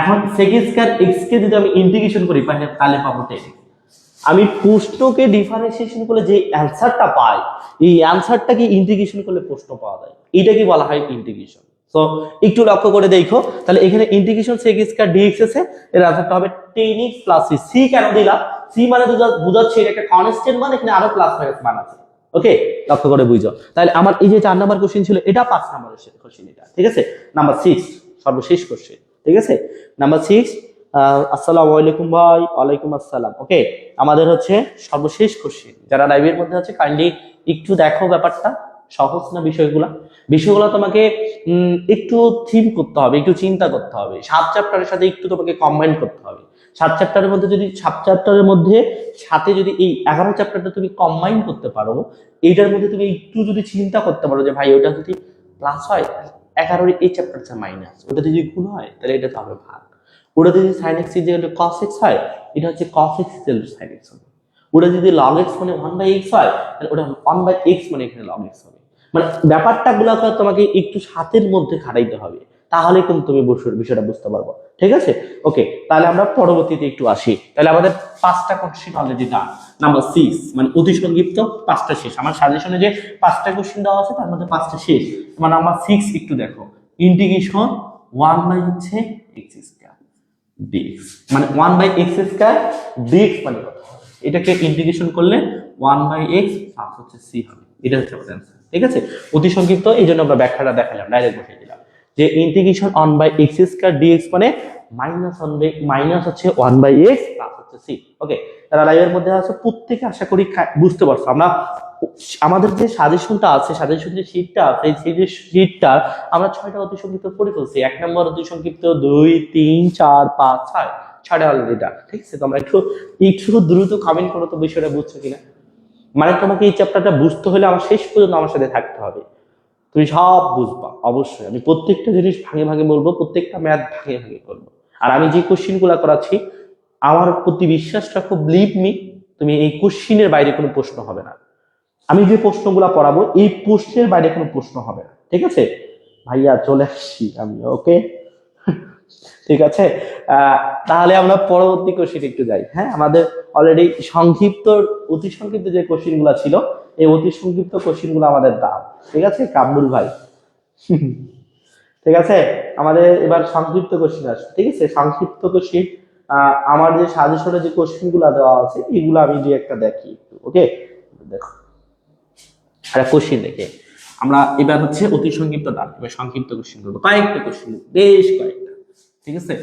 এখন sec স্কয়ার x কে যদি আমি ইন্টিগ্রেশন করি তাহলে পাবো 10। আমি প্রশ্নকে ডিফারেন্সিয়েশন করলে যে অ্যানসারটা পাই, এই অ্যানসারটাকে ইন্টিগ্রেশন করলে প্রশ্ন পাওয়া যায়, এটাকে বলা হয় ইন্টিগ্রেশন। সো একটু লক্ষ্য করে দেখো, তাহলে এখানে ইন্টিগ্রেশন sec স্কয়ার dx আছে, এর অ্যানসারটা হবে 10x প্লাস c। c কেন দিলাম? c মানে বুঝাচ্ছে এটা একটা কনস্ট্যান্ট মান, এখানে আরো প্লাস মাইনাস মান আছে। ওকে, লক্ষ্য করে বুঝো। তাহলে আমার এই যে 4 নাম্বার কোশ্চেন ছিল, এটা 5 নাম্বারের কোশ্চেন এটা। ঠিক আছে, নাম্বার 6 সর্বশেষ কোশ্চেন। ঠিক আছে, নাম্বার 6। আসসালামু আলাইকুম ভাই। ওয়ালাইকুম আসসালাম। ওকে, আমাদের হচ্ছে সর্বশেষ কোশ্চেন। যারা লাইভের মধ্যে আছে কাইন্ডলি একটু দেখো ব্যাপারটা, সহজ না বিষয়গুলো তোমাকে একটু থিম করতে হবে, একটু চিন্তা করতে হবে, 7 চ্যাপ্টারের সাথে একটু তোমাকে কম্বাইন করতে হবে। 7 চ্যাপ্টারের মধ্যে যদি 7 চ্যাপ্টারের মধ্যে সাথে যদি এই 11 চ্যাপ্টারটা তুমি কম্বাইন করতে পারো, এইটার মধ্যে তুমি একটু যদি চিন্তা করতে পারো যে ভাই ওটা যদি প্লাস হয় 11 এই চ্যাপ্টারটা মাইনাস, ওটা যদি গুণ হয় তাহলে এটা তো হবে ভাগ, ওটা যদি sin x equal cos x হয় এটা হচ্ছে cos x equal sin x হবে, ওটা যদি log x মানে 1/x হয় তাহলে ওটা 1/x মানে এখানে log x হবে। মানে ব্যাপারটা গুলোকে তোমাকে একটু সাথের মধ্যে খাটাইতে হবে, তাহলে কিন্তু তুমি বিষয়টা বুঝতে পারবো। ঠিক আছে, ওকে, তাহলে আমরা পরবর্তীতে একটু আসি। তাহলে আমাদের 5টা কোশ্চেন অলরেডি ডান। নাম্বার 6 মানে অতি সংক্ষিপ্ত 5টা শেষ। আমার সাজেশনে যে 5টা কোশ্চেন দেওয়া আছে তার মধ্যে 5টা শেষ। মানে নাম্বার 6 একটু দেখো, ইন্টিগ্রেশন 1 বাই হচ্ছে x স্কয়ার ডিএক্স, মানে 1/x² ডিএক্স মানে কত, এটাকে ইন্টিগ্রেশন করলে 1/x প্লাস হচ্ছে সি হবে, এটা হচ্ছে আমাদের অ্যান্সার। ঠিক আছে, অতি সংক্ষিপ্ত, এই জন্য আমরা ব্যাখ্যাটা দেখালাম, ডাইরেক্ট বসিয়ে দিলাম যে ইন্টিগ্রেশন 1/x² ডিএক্স মানে মাইনাস হচ্ছে 1/x প্লাস হচ্ছে সি। ওকে, তারা লাইভের মধ্যে আছে প্রত্যেকে, আশা করি বুঝতে পারছো। আমরা আমাদের যে সাজেশনটা আছে, সাজেশন যে শীটটা আছে, সেই যে শীটটা আমরা 6টা অতি সংক্ষিপ্ত পড়ে ফেলছি। 1 নম্বর অতি সংক্ষিপ্ত 2 3 4 5 6, 6টা অলরেডি এটা। ঠিক আছে, তোমরা একটু দ্রুত কমেন্ট করো তো বিষয়টা বুঝছো কিনা। মানে তোমাকে এই চ্যাপ্টারটা বুঝতে হলে আমার শেষ পর্যন্ত আমার সাথে থাকতে হবে, তুমি সব বুঝবা অবশ্যই। আমি প্রত্যেকটা জিনিস ভাগে ভাগে বলবো, প্রত্যেকটা ম্যাথ ভাগে ভাগে করবো। আর আমি যে কোশ্চিন গুলা করাচ্ছি, আমার প্রতি বিশ্বাস রাখো, বিলিভ মি, তুমি এই কোশ্চিনের বাইরে কোনো প্রশ্ন হবে না। আমি যে প্রশ্নগুলা পড়াবো এই প্রশ্নের বাইরে কোনো প্রশ্ন হবে না। ঠিক আছে ভাইয়া, চলে আসছি আমি। ওকে, ঠিক আছে, তাহলে আমরা পরবর্তী কোশ্চিন একটু যাই। হ্যাঁ, আমাদের অলরেডি অতি সংক্ষিপ্ত যে কোশ্চিন গুলা ছিল, এই অতি সংক্ষিপ্ত কোশ্চিন গুলো আমাদের দাও। ঠিক আছে কামরুল ভাই, ঠিক আছে, আমাদের এবার সংক্ষিপ্ত কোশ্চিন আসবে। ঠিক আছে, সংক্ষিপ্ত কোশ্চিন আমার যে সাজেশনে যে কোশ্চিন গুলা দেওয়া আছে এগুলো আমি যে একটা দেখি একটু। ওকে, দেখো একটা কোশ্চিন দেখে আমরা এবার হচ্ছে অতি সংক্ষিপ্ত দান, এবার সংক্ষিপ্ত কোশ্চিন করবো, কয়েকটা কোশ্চিন, বেশ কয়েকটা। ঠিক আছে,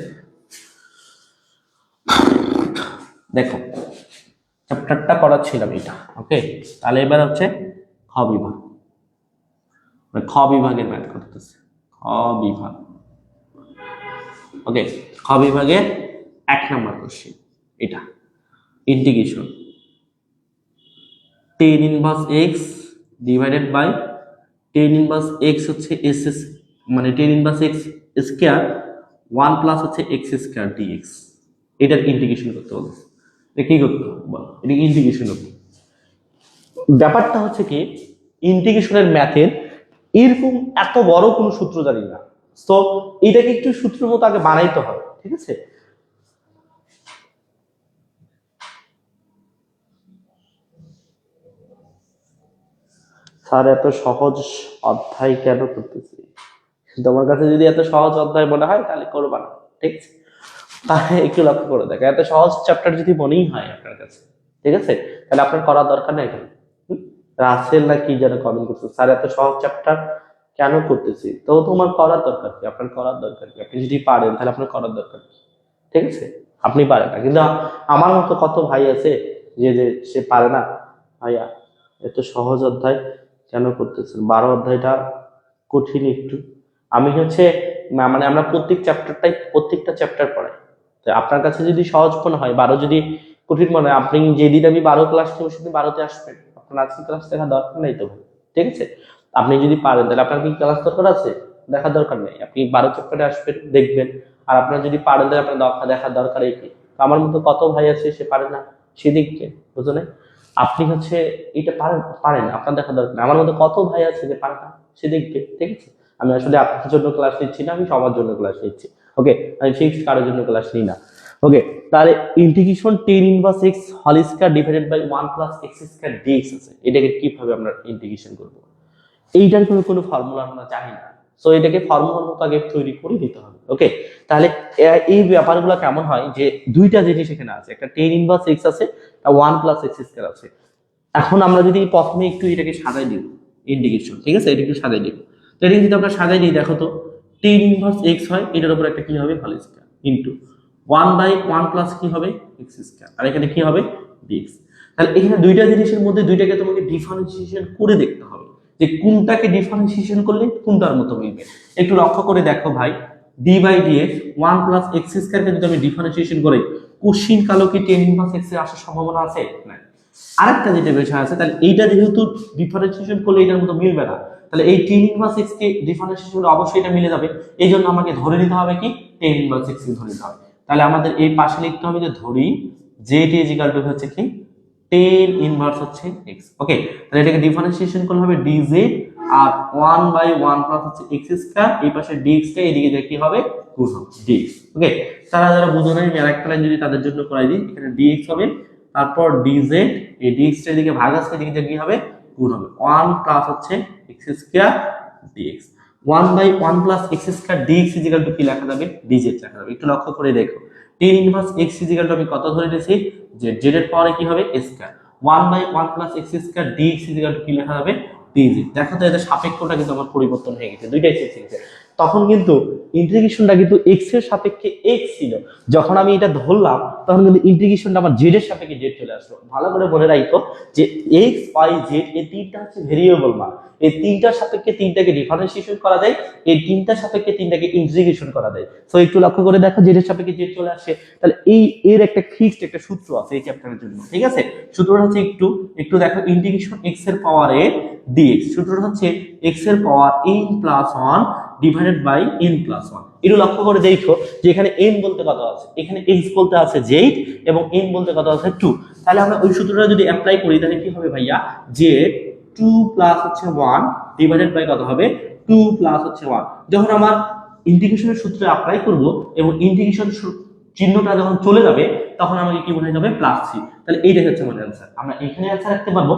দেখো চ্যাপ্টারটা করাচ্ছিলাম এটা। ওকে, তাহলে এবার হচ্ছে খ বিভাগ, খ বিভাগের ম্যাথ করতেছে, খ বিভাগ। ওকে, খ বিভাগের 1 নম্বর কোশ্চিন এটা, integration tan inverse x divided by tan inverse x হচ্ছে s, মানে tan inverse x square 1 plus হচ্ছে x² dx, এটার ইন্টিগ্রেশন করতে হবে। এটা কি করতে হবে বল, এটা ইন্টিগ্রেশন হবে। ব্যাপারটা হচ্ছে কি, ইন্টিগ্রেশনের ম্যাথের এরকম এত বড় কোনো সূত্র জানি না, তো এটাকে একটু সূত্রের মতো আগে বানাইতে হবে। ঠিক আছে, স্যার এত সহজ অধ্যায় কেন করতেছি? তোমার কাছে যদি এত সহজ অধ্যায় মনে হয় তাহলে করবা না। ঠিক আছে, তাহলে একটু লক্ষ্য করে দেখো, এত সহজ চ্যাপ্টার যদি মনেই হয় আপনার কাছে, ঠিক আছে, তাহলে আপনার করার দরকার নেই। রাসেল না কি যেন কমেন্ট করছে, স্যার এত সহজ চ্যাপ্টার কেন করতেছি? তো তোমার করার দরকার কি? আপনার করার দরকার কি? আপনি যদি পারেন তাহলে আপনার করার দরকার কি? ঠিক আছে, আপনি পারেন না, কিন্তু আমার মতো কত ভাই আছে যে যে সে পারে না। ভাইয়া এত সহজ অধ্যায় কেন করতেছেন? 12 অধ্যায়টা কঠিন একটু। আমি হচ্ছে মানে আমরা প্রত্যেকটা চ্যাপ্টার পড়াই। তো আপনার কাছে যদি সহজ মনে হয়, 12 যদি কঠিন মনে হয়, আপনি যেদিন আমি 12 ক্লাস নেবো সেদিন 12তে আসবেন, আপনার আজকে ক্লাস দেখার দরকার নেই তো ভাই। ঠিক আছে, আপনি যদি পারেন তাহলে আপনার কি ক্লাস দরকার আছে? দেখার দরকার নেই, আপনি 12 চ্যাপ্টারে আসবেন, দেখবেন। আর আপনার যদি পারেন তাহলে আপনার দেখার দরকার কি? আমার মতো কত ভাই আছে সে পারে না, সে দেখবে, বুঝো না? আপনি হচ্ছে এটা পারেন, আপনার দেখা দরকার নেই। আমার মতো কত ভাই আছে যে পারে না, সে দেখবে। ঠিক আছে, আমি আসলে আপনার জন্য ক্লাস নিচ্ছি না, আমি সবার জন্য ক্লাস নিচ্ছি। ওকে, আমি ফিক্সড কারোর জন্য ক্লাস নিই না। ওকে, তাহলে integration tan inverse x whole square divided by 1 plus x² dx আছে, এটাকে কিভাবে আমরা ইন্টিগ্রেশন করব? এইটার কোনো ফর্মুলা আমরা জানি না, সো এটাকে ফর্মুলার মতো আগে তৈরি করে দিতে হবে। ওকে, তাহলে এই ব্যাপারগুলো কেমন হয় যে দুইটা জিনিস এখানে আছে, একটা tan ইনভার্স x আছে, একটা 1 প্লাস x² আছে। এখন আমরা যদি প্রথমে একটু এটাকে সাজাই দিব ইন্টিগ্রেশন, ঠিক আছে, এটা একটু সাজাই দিব। তো এটা যদি আমরা সাজাই দিই, দেখো তো tan ইনভার্স x হয়, এটার উপর একটা কি হবে হোল স্কয়ার ইনটু 1/1 প্লাস কি হবে x², আর এখানে কি হবে dx। তাহলে এখানে দুইটা জিনিসের মধ্যে দুইটাকে তোমাকে ডিফারেন্সিয়েশন করে দেখতে হবে যে কোনটাকে ডিফারেন্সিয়েশন করলে কোনটার মতো মিলবে। একটু লক্ষ্য করে দেখো ভাই, d/dx 1 প্লাস x² কে যদি আমি ডিফারেন্সিয়েশন করি, কোশ্চিন কালো কি tan ইনভার্স x এর আসার সম্ভাবনা আছে? না। আরেকটা যেটা বিষয় আছে, তাহলে এইটা যেহেতু ডিফারেন্সিয়েশন করলে এটার মতো মিলবে না, তাহলে এই tan ইনভার্স x কে ডিফারেন্সিয়েশন করলে অবশ্যই এটা মিলে যাবে। এই জন্য আমাকে ধরে নিতে হবে কি tan ইনভার্স x কে ধরে নিতে হবে। তাহলে আমাদের এই পাশে লিখতে হবে যে ধরি zt = হচ্ছে কি tan ইনভার্স হচ্ছে x। ওকে, তাহলে এটাকে ডিফারেন্সিয়েশন করলে হবে dz আর 1/1 প্লাস হচ্ছে x², এই পাশে dx টা এদিকে যে কি হবে গুণ হবে dx। ওকে, যারা বুঝো নাই আমি আরেকটা লাইন যদি তাদের জন্য করাই দিই, এখানে dx হবে, তারপর dz, এই dx টা এদিকে ভাগ আছে, এদিকে কি হবে গুণ হবে 1 প্লাস হচ্ছে x² dx। 1/1 plus x² dx = কি লেখা যাবে? dz লেখা যাবে। একটু লক্ষ্য করে দেখো, tan inverse x equal two আমি কত ধরে নিয়েছি যে z এর পাওয়ারে কি হবে a square 1/1 plus x square dx equal to কি লেখা হবে dz। দেখো তো এদের সাপেক্ষটা কিন্তু আমার পরিবর্তন হয়ে গেছে, দুইটাই চেঞ্জ হয়ে গেছে। তখন কিন্তু ইন্টিগ্রেশনটা কিন্তু x এর সাপেক্ষে x ছিল, যখন আমি এটা ধরলাম তখন কিন্তু ইন্টিগ্রেশনটা আমার z এর সাপেক্ষে z চলে আসলো। ভালো করে মনে রাখো যে x y z এই তিনটা হচ্ছে ভেরিয়েবল মান, এই তিনটার সাপেক্ষে তিনটাকে ডিফারেন্সিয়েশন করা যায়, এই তিনটার সাপেক্ষে তিনটাকে ইন্টিগ্রেশন করা যায়। সো একটু লক্ষ্য করে দেখো z এর সাপেক্ষে z চলে আসে, তাহলে এই এর একটা ফিক্সড একটা সূত্র আছে এই চ্যাপ্টারের জন্য, ঠিক আছে? সূত্রটা হচ্ছে একটু একটু দেখো, ইন্টিগ্রেশন x এর পাওয়ারে dx, সূত্রটা হচ্ছে x এর power n plus 1 divided by n plus 1। একটু লক্ষ্য করে দেখো যে এখানে n বলতে কত আছে, এখানে x বলতে আছে z এবং n বলতে কত আছে 2। তাহলে আমরা ওই সূত্রটা যদি অ্যাপ্লাই করি তাহলে কি হবে ভাইয়া, যে 2 প্লাস হচ্ছে 1 ডিভাইডেড বাই কত হবে 2 প্লাস হচ্ছে 1। যখন আমার ইন্টিগ্রেশনের সূত্রে অ্যাপ্লাই করব এবং ইন্টিগ্রেশন চিহ্নটা যখন চলে যাবে তখন আমাকে কি মনে যাবে প্লাস সি। তাহলে এইটা হচ্ছে আমাদের অ্যানসার। আমরা এখানে অ্যানসার রাখতে পারবো।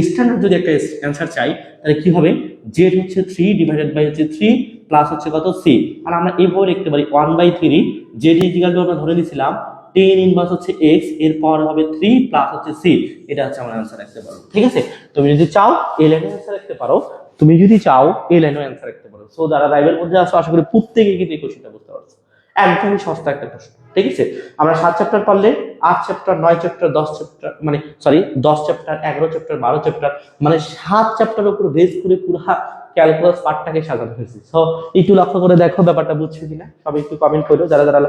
স্ট্যান্ডার্ড যদি একটা অ্যানসার চাই তাহলে কি হবে, z হচ্ছে 3 ডিভাইডেড বাই হচ্ছে 3 প্লাস হচ্ছে কত c। আর আমরা এইভাবে লিখতে পারি 1/3 z ইকুয়াল টু আমরা ধরে নিয়েছিলাম tan ইনভার্স হচ্ছে x এর পাওয়ার হবে 3 প্লাস হচ্ছে c। এটা হচ্ছে আমরা অ্যানসার রাখতে পারবো, ঠিক আছে? তুমি যদি চাও এই লাইনে অ্যানসার রাখতে পারো, তুমি যদি চাও এই লাইনে অ্যানসার রাখতে পারো। সো যারা লাইভের মধ্যে আসো আশা করি প্রত্যেকে কিন্তু এই কোশ্চেনটা বুঝতে পারছো, একদমই সস্তা একটা প্রশ্ন, ঠিক আছে? আমরা 7 চ্যাপ্টার পারলে 8 চ্যাপ্টার 9 চ্যাপ্টার 10 চ্যাপ্টার মানে সরি 10 চ্যাপ্টার 11 চ্যাপ্টার 12 চ্যাপ্টার মানে 7 চ্যাপ্টারের উপর বেস করে পুরো ক্যালকুলাস পার্টটাকে সাজানো হয়েছে। সো একটু লক্ষ্য করে দেখো ব্যাপারটা বুঝছো কিনা, সবাই একটু কমেন্ট করো যারা যারা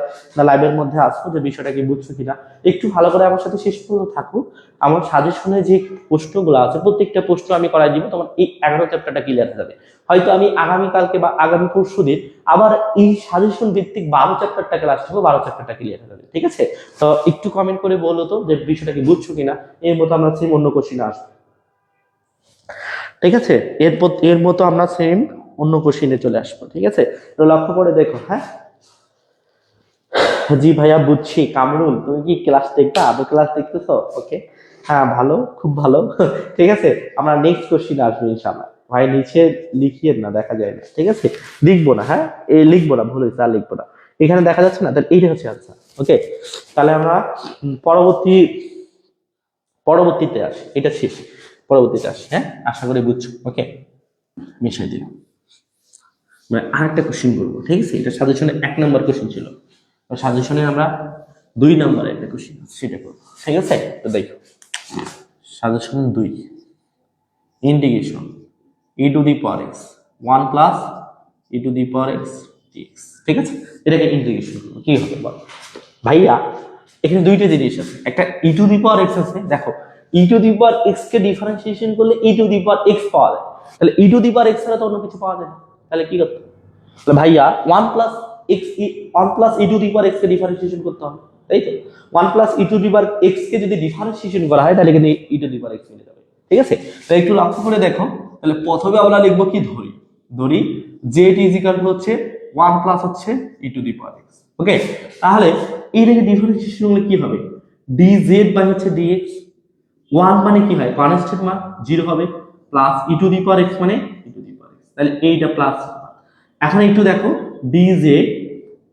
লাইভের মধ্যে আসো যে বিষয়টা কি বুঝছো কিনা। একটু ভালো করে আমার সাথে শেষ পর্যন্ত থাকো। আমার সাজেশনে যে প্রশ্নগুলো আছে প্রত্যেকটা প্রশ্ন আমি করাই দিব, তোমার এই 11 চ্যাপ্টারটা ক্লিয়ার হয়ে যাবে। হয়তো আমি আগামী কালকে বা আগামী পরশুদিন আবার এই সাজেশন ভিত্তিক 12 চ্যাপ্টারটা ক্লাস করবো, 12 চ্যাপ্টারটা ক্লিয়ার হয়ে যাবে, ঠিক আছে? তো একটু কমেন্ট করে বলো তো যে বিষয়টা কি বুঝছো কিনা। এর মতো আমরা সেম অন্য কোশ্চিনে আসবো, ঠিক আছে? এর মতো আমরা সেম অন্য কোশ্চিনে চলে আসবো, ঠিক আছে? তো লক্ষ্য করে দেখো। হ্যাঁ জি ভাইয়া বুঝছি। কামরুল তুমি কি ক্লাস দেখবা? আবার ক্লাস দেখতেছো? ওকে, হ্যাঁ ভালো, খুব ভালো। ঠিক আছে, আমরা নেক্সট কোশ্চিনে আসবো ইনশাআল্লাহ। ভাই নিচে লিখিয়ে না, দেখা যায় না, ঠিক আছে? লিখবো না, হ্যাঁ এই লিখবো না, ভুল হয়েছে, আর লিখবো না। এখানে দেখা যাচ্ছে না, তাহলে এইটা হচ্ছে আনসার। ওকে, তাহলে আমরা পরবর্তীতে আসি, এটা শেষ, পরবর্তীতে আসি। হ্যাঁ আশা করি বুঝছো। ওকে, মিশাই দিলাম। আরেকটা কোশ্চিন করবো, ঠিক আছে? এটা সাজেশনে 1 নম্বর কোশ্চিন ছিল, সাজেশনে আমরা 2 নম্বরে একটা কোশ্চিন সেটা করবো, ঠিক আছে? তো দেখো suggestion 2 integration e to the power x 1 plus e to the power x dx, ঠিক আছে? এটাকে ইন্টিগ্রেশন করবো, কি হবে বল ভাইয়া? এখানে দুইটা জিনিস আছে, একটা e to the power x আছে। দেখো e to the power x K differentiation করলে e to the power x পাওয়া যায়, তাহলে e to the power x ছাড়া তো অন্য কিছু পাওয়া যায় না। তাহলে কি করতে হবে? তাহলে ভাইয়া 1 plus e to the power x K differentiation করতে হবে, তাই তো? 1 plus e to the power x কে যদি ডিফারেন্সিয়েশন করা হয় তাহলে কিন্তু e to the power x মিলে যাবে, ঠিক আছে? তো একটু লক্ষ্য করে দেখো। তাহলে প্রথমে আমরা লিখবো কি, ধরি z ইকুয়াল টু হচ্ছে 1 প্লাস হচ্ছে e to the power x। ওকে, তাহলে এটাকে ডিফারেন্সিয়েশন করলে কি হবে, dz বাই হচ্ছে dx। 1 মানে কি হয়, কনস্ট্যান্ট মান 0 হবে, plus e to the power x মানে e to the power x, তাহলে এইটা প্লাস। এখন একটু দেখো dz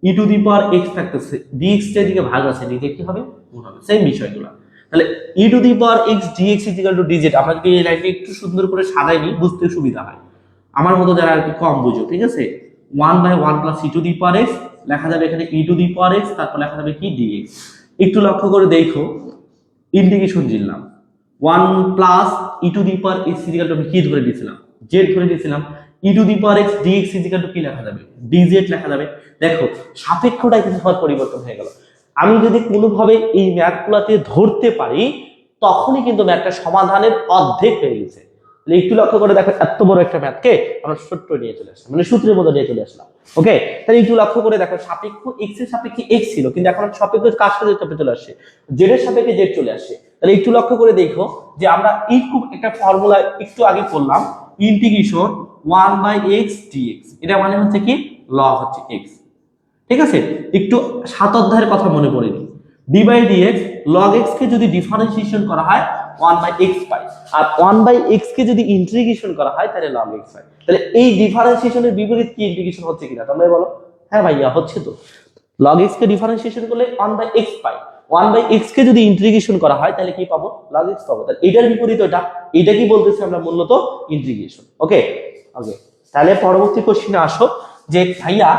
e to the power x থাকতেছে, dx এর দিকে ভাগ আছে, dz কি হবে, গুণ হবে, সেম বিষয়গুলো। তাহলে e to the power x dx equal two dz। আমরা যদি এই লাইনকে একটু সুন্দর করে সাজাই নিই বুঝতে সুবিধা হয়, আমার মতো যারা আর কি কম বুঝো, ঠিক আছে? 1/1 plus e to the power x লেখা যাবে এখানে e to the power x, তারপর লেখা যাবে কি dx। একটু লক্ষ্য করে দেখো, ইন্টিগ্রেশন জিনলাম 1 plus e to the power x equal to কি ধরে দিয়েছিলাম, z ধরে দিয়েছিলাম। e to the power x dx equal to কি লেখা যাবে, dz লেখা যাবে। দেখো সাপেক্ষটাই কিন্তু আমার পরিবর্তন হয়ে গেল। আমি যদি কোনোভাবে এই ম্যাথগুলোতে ধরতে পারি তখনই কিন্তু ম্যাথটা সমাধানের অর্ধেক হয়ে গেছে। একটু লক্ষ্য করে দেখো, এত বড় একটা ম্যাথকে আমরা সূত্র নিয়ে চলে আসলাম, মানে সূত্রের মধ্যে নিয়ে চলে আসলাম। ওকে, তাহলে একটু লক্ষ্য করে দেখো, সাপেক্ষ x এর সাপেক্ষে x ছিল, কিন্তু এখন সাপেক্ষ কার সাথে চলে আসছে, z এর সাপেক্ষে z চলে আসছে। তাহলে একটু লক্ষ্য করে দেখো যে আমরা এই খুব একটা ফর্মুলা একটু আগে পড়লাম, ইন্টিগ্রেশন 1/x dx, এটা মানে হচ্ছে কি লগ হচ্ছে x, ঠিক আছে? একটু 7 অধ্যায়ের কথা মনে পড়ে নি, d by dx log x কে যদি ডিফারেন্সিয়েশন করা হয় 1/x পাই, আর 1/x কে যদি ইন্টিগ্রেশন করা হয় তাহলে log x পাই। তাহলে এই ডিফারেন্সিয়েশনের বিপরীত কি ইন্টিগ্রেশন হচ্ছে কিনা তোমরা বলো? হ্যাঁ ভাইয়া হচ্ছে তো। লগ এক্স কে ডিফারেন্সিয়েশন করলে 1/x পাই, 1/x কে যদি ইন্টিগ্রেশন করা হয় তাহলে কি পাবো, লগ এক্স পাবো। তাহলে এটার বিপরীত এটা কি বলতেছি আমরা মূলত ইন্টিগ্রেশন। ওকে ওকে, তাহলে পরবর্তী কোশ্চেনে আসো যে ভাইয়া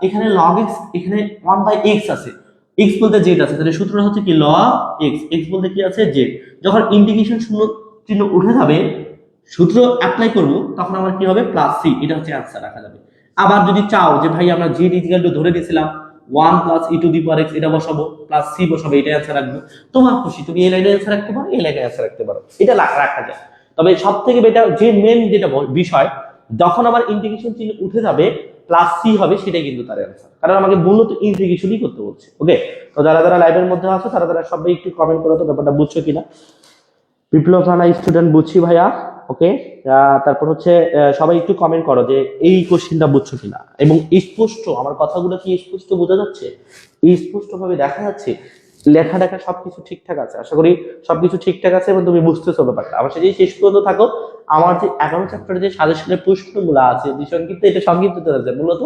এখানে লগ এক্স, এখানে 1/x আছে, x বলতে z আছে, তাহলে সূত্রটা হচ্ছে কি log x, x বলতে কি আছে z। যখন ইন্টিগ্রেশন শূন্য চিহ্ন উঠে যাবে সূত্র অ্যাপ্লাই করব তখন আমার কি হবে প্লাস c, এটা হচ্ছে आंसर রাখা যাবে। আবার যদি চাও যে ভাই আমরা z ইকুয়াল টু ধরে দিয়েছিলাম 1 plus e to the power x, এটা বসাবো প্লাস c বসাবো, এটা आंसर রাখবো। তোমার খুশি, তুমি এই লাইনে आंसर রাখতে পারো, এই লাইনে आंसर রাখতে পারো, এটা রাখা যায়। তবে সবথেকে বেটার যে মেন যেটা বিষয়, যখন আমার ইন্টিগ্রেশন চিহ্ন উঠে যাবে প্লাস c হবে, সেটাই কিন্তু তার आंसर, কারণ আমাকে মূলত ইন্টিগ্রেশনই করতে বলছে। ওকে, তো যারা যারা লাইভের মধ্যে আছো তারা সবাই একটু কমেন্ট করো তো ব্যাপারটা বুঝছো কিনা। বিপ্লব রানা স্টুডেন্ট, বুঝছি ভাইয়া। ওকে, তারপর হচ্ছে সবাই একটু কমেন্ট করো যে এই কোশ্চেনটা বুঝছো কিনা, এবং স্পষ্ট আমার কথাগুলো কি স্পষ্ট বোঝা যাচ্ছে, স্পষ্ট ভাবে দেখা যাচ্ছে, লেখা দেখা সবকিছু ঠিকঠাক আছে, আশা করি সবকিছু ঠিকঠাক আছে এবং তুমি বুঝতেছো ব্যাপারটা। আমার সাথে শেষ পর্যন্ত থাকো। আমার যে 11 চ্যাপ্টারে যে সাজেশনের প্রশ্নগুলো আছে অতি সংক্ষিপ্ত, এটা সংক্ষিপ্ত আছে মূলত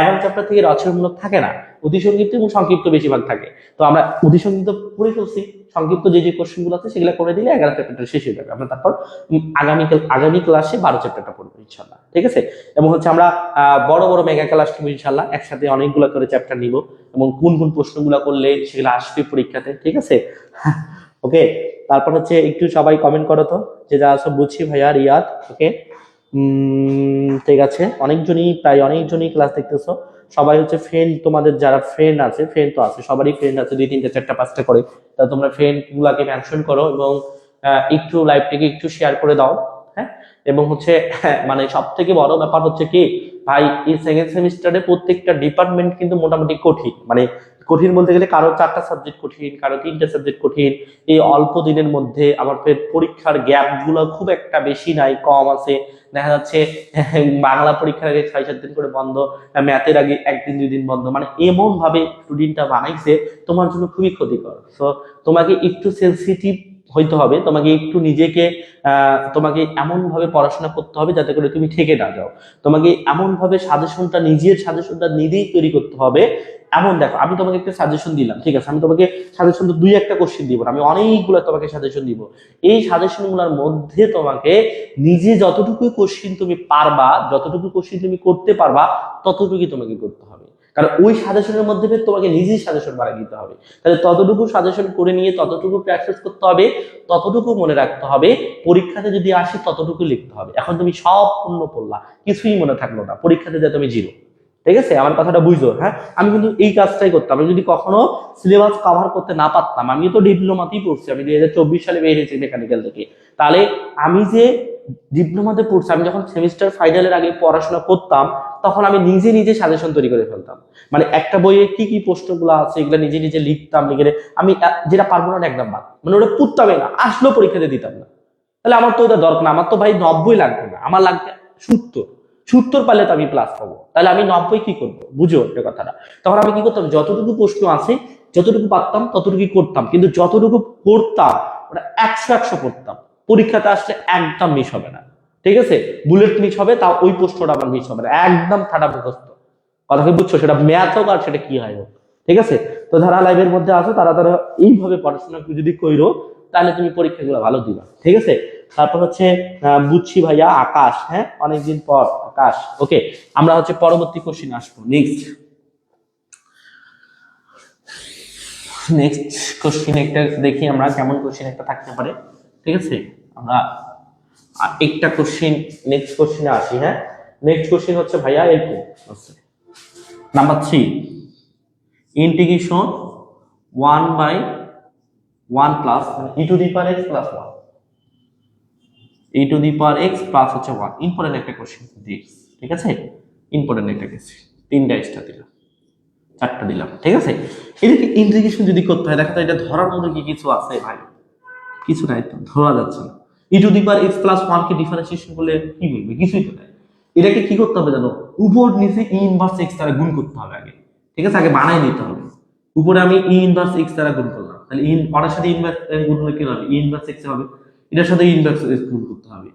11 চ্যাপ্টার থেকে রচনামূলক থাকে না, অতি সংক্ষিপ্ত এবং সংক্ষিপ্ত বেশিরভাগ থাকে। তো আমরা অতি সংক্ষিপ্ত পড়ে ফেলছি, সংক্ষিপ্ত যে কোশ্চেনগুলো আছে সেগুলো করে দিলে 11 চ্যাপ্টারটা শেষ হয়ে যাবে। আমরা তারপর আগামী ক্লাসে 12 চ্যাপ্টারটা পড়বো ইনশাল্লাহ, ঠিক আছে। এবং হচ্ছে আমরা বড় বড় মেগা ক্লাস নিব ইনশাল্লাহ, একসাথে অনেকগুলো করে চ্যাপ্টার নিব এবং কোন কোন প্রশ্নগুলো করলে সেগুলো আসবে পরীক্ষাতে, ঠিক আছে। ওকে, তারপর হচ্ছে একটু সবাই কমেন্ট করো তো যে যা সব বুঝছি ভাইয়া রিয়াদ। ওকে, ঠিক আছে, প্রায় অনেকজনই ক্লাস দেখতেছো, সবাই হচ্ছে ফ্রেন্ড, তোমাদের যারা ফ্রেন্ড আছে, ফ্রেন্ড তো আছে, সবারই ফ্রেন্ড আছে 2 3 4 5টা করে, তা তোমরা ফ্রেন্ড গুলাকে মেনশন করো এবং একটু লাইভটাকে একটু শেয়ার করে দাও। হ্যাঁ, এবং হচ্ছে মানে সব থেকে বড় ব্যাপার হচ্ছে কি ভাই, এই সেকেন্ড সেমিস্টারে প্রত্যেকটা ডিপার্টমেন্ট কিন্তু মোটামুটি কঠিন, মানে কঠিন বলতে গেলে কারো 4টা সাবজেক্ট কঠিন, কারো 3টা সাবজেক্ট কঠিন। এই অল্প দিনের মধ্যে আবার পরীক্ষার গ্যাপ গুলো খুব একটা বেশি নাই, কম আছে। দেখা যাচ্ছে বাংলা পরীক্ষার আগে 6-7 দিন করে বন্ধ, ম্যাথের আগে 1 দিন 2 দিন বন্ধ, মানে এমন ভাবে রুটিনটা বানাইছে তোমার জন্য খুবই ক্ষতিকর। তো তোমাকে একটু সেনসিটিভ হইতে হবে, তোমাকে একটু নিজেকে তোমাকে এমন ভাবে পড়াশোনা করতে হবে যাতে করে তুমি ঠেকে না যাও, তোমাকে এমন ভাবে নিজের সাজেশনটা নিজেই তৈরি করতে হবে। এমন দেখো, আমি তোমাকে একটা সাজেশন দিলাম, ঠিক আছে, আমি তোমাকে সাজেশন তো 2-1টা কোশ্চেন দিব না, আমি অনেকগুলো তোমাকে সাজেশন দিব। এই সাজেশন গুলোর মধ্যে তোমাকে নিজে যতটুকু কোশ্চেন তুমি পারবা, যতটুকু কোশ্চেন তুমি করতে পারবা, ততটুকুই তোমাকে করতে হবে, কারণ ওই সাজেশনের মধ্যে তোমাকে নিজেই সাজেশন বানিয়ে দিতে হবে। তাহলে ততটুকু সাজেশন করে নিয়ে ততটুকু প্র্যাকটিস করতে হবে, ততটুকু মনে রাখতে হবে, পরীক্ষাতে যদি আসে ততটুকু লিখতে হবে। এখন তুমি সব পূর্ণ পড়লা, কিছুই মনে থাকলো না, পরীক্ষাতে যা তুমি 0, ঠিক আছে, আমার কথাটা বুঝো। হ্যাঁ, আমি কিন্তু এই কাজটাই করতাম, আমি যদি কখনো সিলেবাস কভার করতে না পারতাম, আমি তো ডিপ্লোমাতেই পড়ছি, আমি 2024 সালে বের হয়েছি মেকানিক্যাল থেকে, তাহলে আমি যে ডিপ্লোমাতে পড়ছি, আমি যখন সেমিস্টার ফাইনালের আগে পড়াশোনা করতাম তখন আমি নিজে নিজে সাজেশন তৈরি করে ফেলতাম, মানে একটা বইয়ে কি কি প্রশ্নগুলো আছে এগুলো নিজে নিজে লিখতাম, লিখে আমি যেটা পারবো না একদম বাদ, মানে ওটা পুততামই না, আসলেও পরীক্ষাতে দিতাম না। তাহলে আমার তো ওটা দরকার না, আমার তো ভাই 90 লাগবে না, আমার লাগবে 70 পারলে তো আমি প্লাস পাবো, তাহলে আমি 90 কি করবো, বুঝো একটা কথাটা। তখন আমি কি করতাম, যতটুকু প্রশ্ন আছে যতটুকু পারতাম ততটুকু করতাম, কিন্তু যতটুকু পড়তাম ওটা 100 পড়তাম, পরীক্ষাতে আসলে একদম মিস হবে না, ঠিক আছে, বুলেট মিস হবে, তাও ওই প্রশ্নটা আমার মিস হবে না, একদম ঠাডা মুখস্থ। কথা কি বুঝছো, সেটা ম্যাথ হোক আর সেটা কি হয় হোক, ঠিক আছে। তো যারা লাইভের মধ্যে আছো তারা এইভাবে পড়াশোনা যদি কইরো তাহলে তুমি পরীক্ষাগুলো ভালো দিবা, ঠিক আছে। তারপর হচ্ছে বুঝছি ভাইয়া আকাশ, হ্যাঁ অনেকদিন পর আকাশ। ওকে, আমরা হচ্ছে পরবর্তী কোশ্চেন আসবো। নেক্সট কোশ্চেন একটা দেখি আমরা কেমন কোশ্চেন একটা থাকতে পারে, ঠিক আছে। আমরা একটা কোশ্চেন, নেক্সট কোশ্চেনে আসি। হ্যাঁ, নেক্সট কোশ্চেন হচ্ছে ভাইয়া এরকম, number 3, integration 1/1 plus e to the power x plus 1, e to the power x plus হচ্ছে 1, ইম্পর্টেন্ট একটা কোশ্চেন দিস, ঠিক আছে, ইম্পর্টেন্ট একটা কেস, 3টা এক্সট্রা দিলাম, 4টা দিলাম, ঠিক আছে। এটাকে ইন্টিগ্রেশন যদি করতে হয়, দেখো তো এটা ধরার মধ্যে কি কিছু আছে ভাই, কিছু নাই তো, ধরা যাচ্ছে না। e to the power x plus 1 K differentiation করলে কি বলবে, কিছুই তো নাই। এটাকে কি করতে হবে জানো, উপর নিচে e ইনভার্স x দ্বারা গুণ করতে হবে আগে, ঠিক আছে, আগে বানাই নিতে হবে। উপরে আমি e ইনভার্স x দ্বারা গুণ করলাম, তাহলে এর সাথে ইনভার্স গুণ হলে কি হবে, e ইনভার্স x হবে, এটার সাথে e ইনভার্স x গুণ করতে হবে,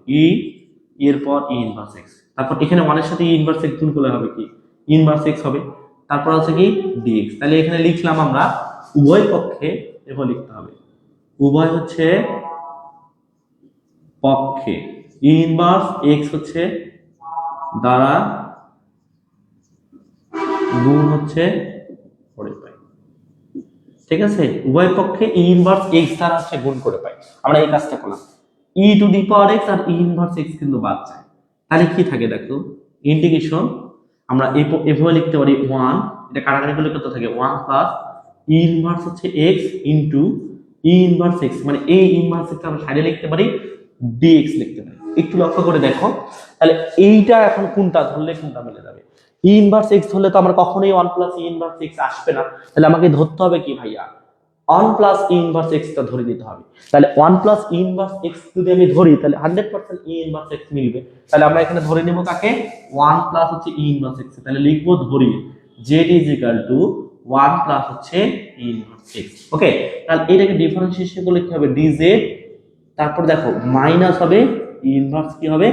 এর পর e ইনভার্স x, তারপর এখানে 1 এর সাথে e ইনভার্স x গুণ করলে হবে কি, e ইনভার্স x হবে, তারপর আছে কি dx। তাহলে এখানে লিখলাম আমরা উভয় পক্ষে, এভাবে লিখতে হবে উভয় হচ্ছে পক্ষে ইনভার্স x হচ্ছে দ্বারা গুণ হচ্ছে 4 পাই। ঠিক আছে, উভয় পক্ষে ই ইনভার্স x দ্বারা হচ্ছে গুণ করে পাই। আমরা এই কাজটা করলাম, e to the power x আর ই ইনভার্স x কিন্তু বাদ যায়। তাহলে কি থাকে দেখো, ইন্টিগ্রেশন আমরা এভাবে লিখতে পারি 1, এটা কাটাকাটি করলে কত থাকে 1 প্লাস ই ইনভার্স হচ্ছে x ইনটু ই ইনভার্স x, মানে এই ইনভার্স x আমরা সাইডে লিখতে পারি dx লিখতে পারি। একটু লক্ষ্য করে দেখো, তাহলে এইটা এখন কোনটা ধরলে কোনটা মিলে যাবে। ই ইনভার্স x ধরলে তো আমার কখনোই 1 প্লাস ই ইনভার্স x আসবে না, তাহলে আমাকে ধরতে হবে কি ভাইয়া 1 প্লাস ই ইনভার্স x টা ধরে নিতে হবে। তাহলে 1 প্লাস ই ইনভার্স x যদি আমি ধরি তাহলে 100% ই ইনভার্স x মিলবে। তাহলে আমরা এখানে ধরে নেব কাকে 1 প্লাস হচ্ছে ই ইনভার্স x, তাহলে লিখবো ধরি z is equal two 1 plus হচ্ছে ই ইনভার্স x। ওকে, তাহলে এটাকে ডিফারেন্সিয়েশন করলে কি হবে dz, তারপর দেখো মাইনাস হবে ই ইনভার্স কি হবে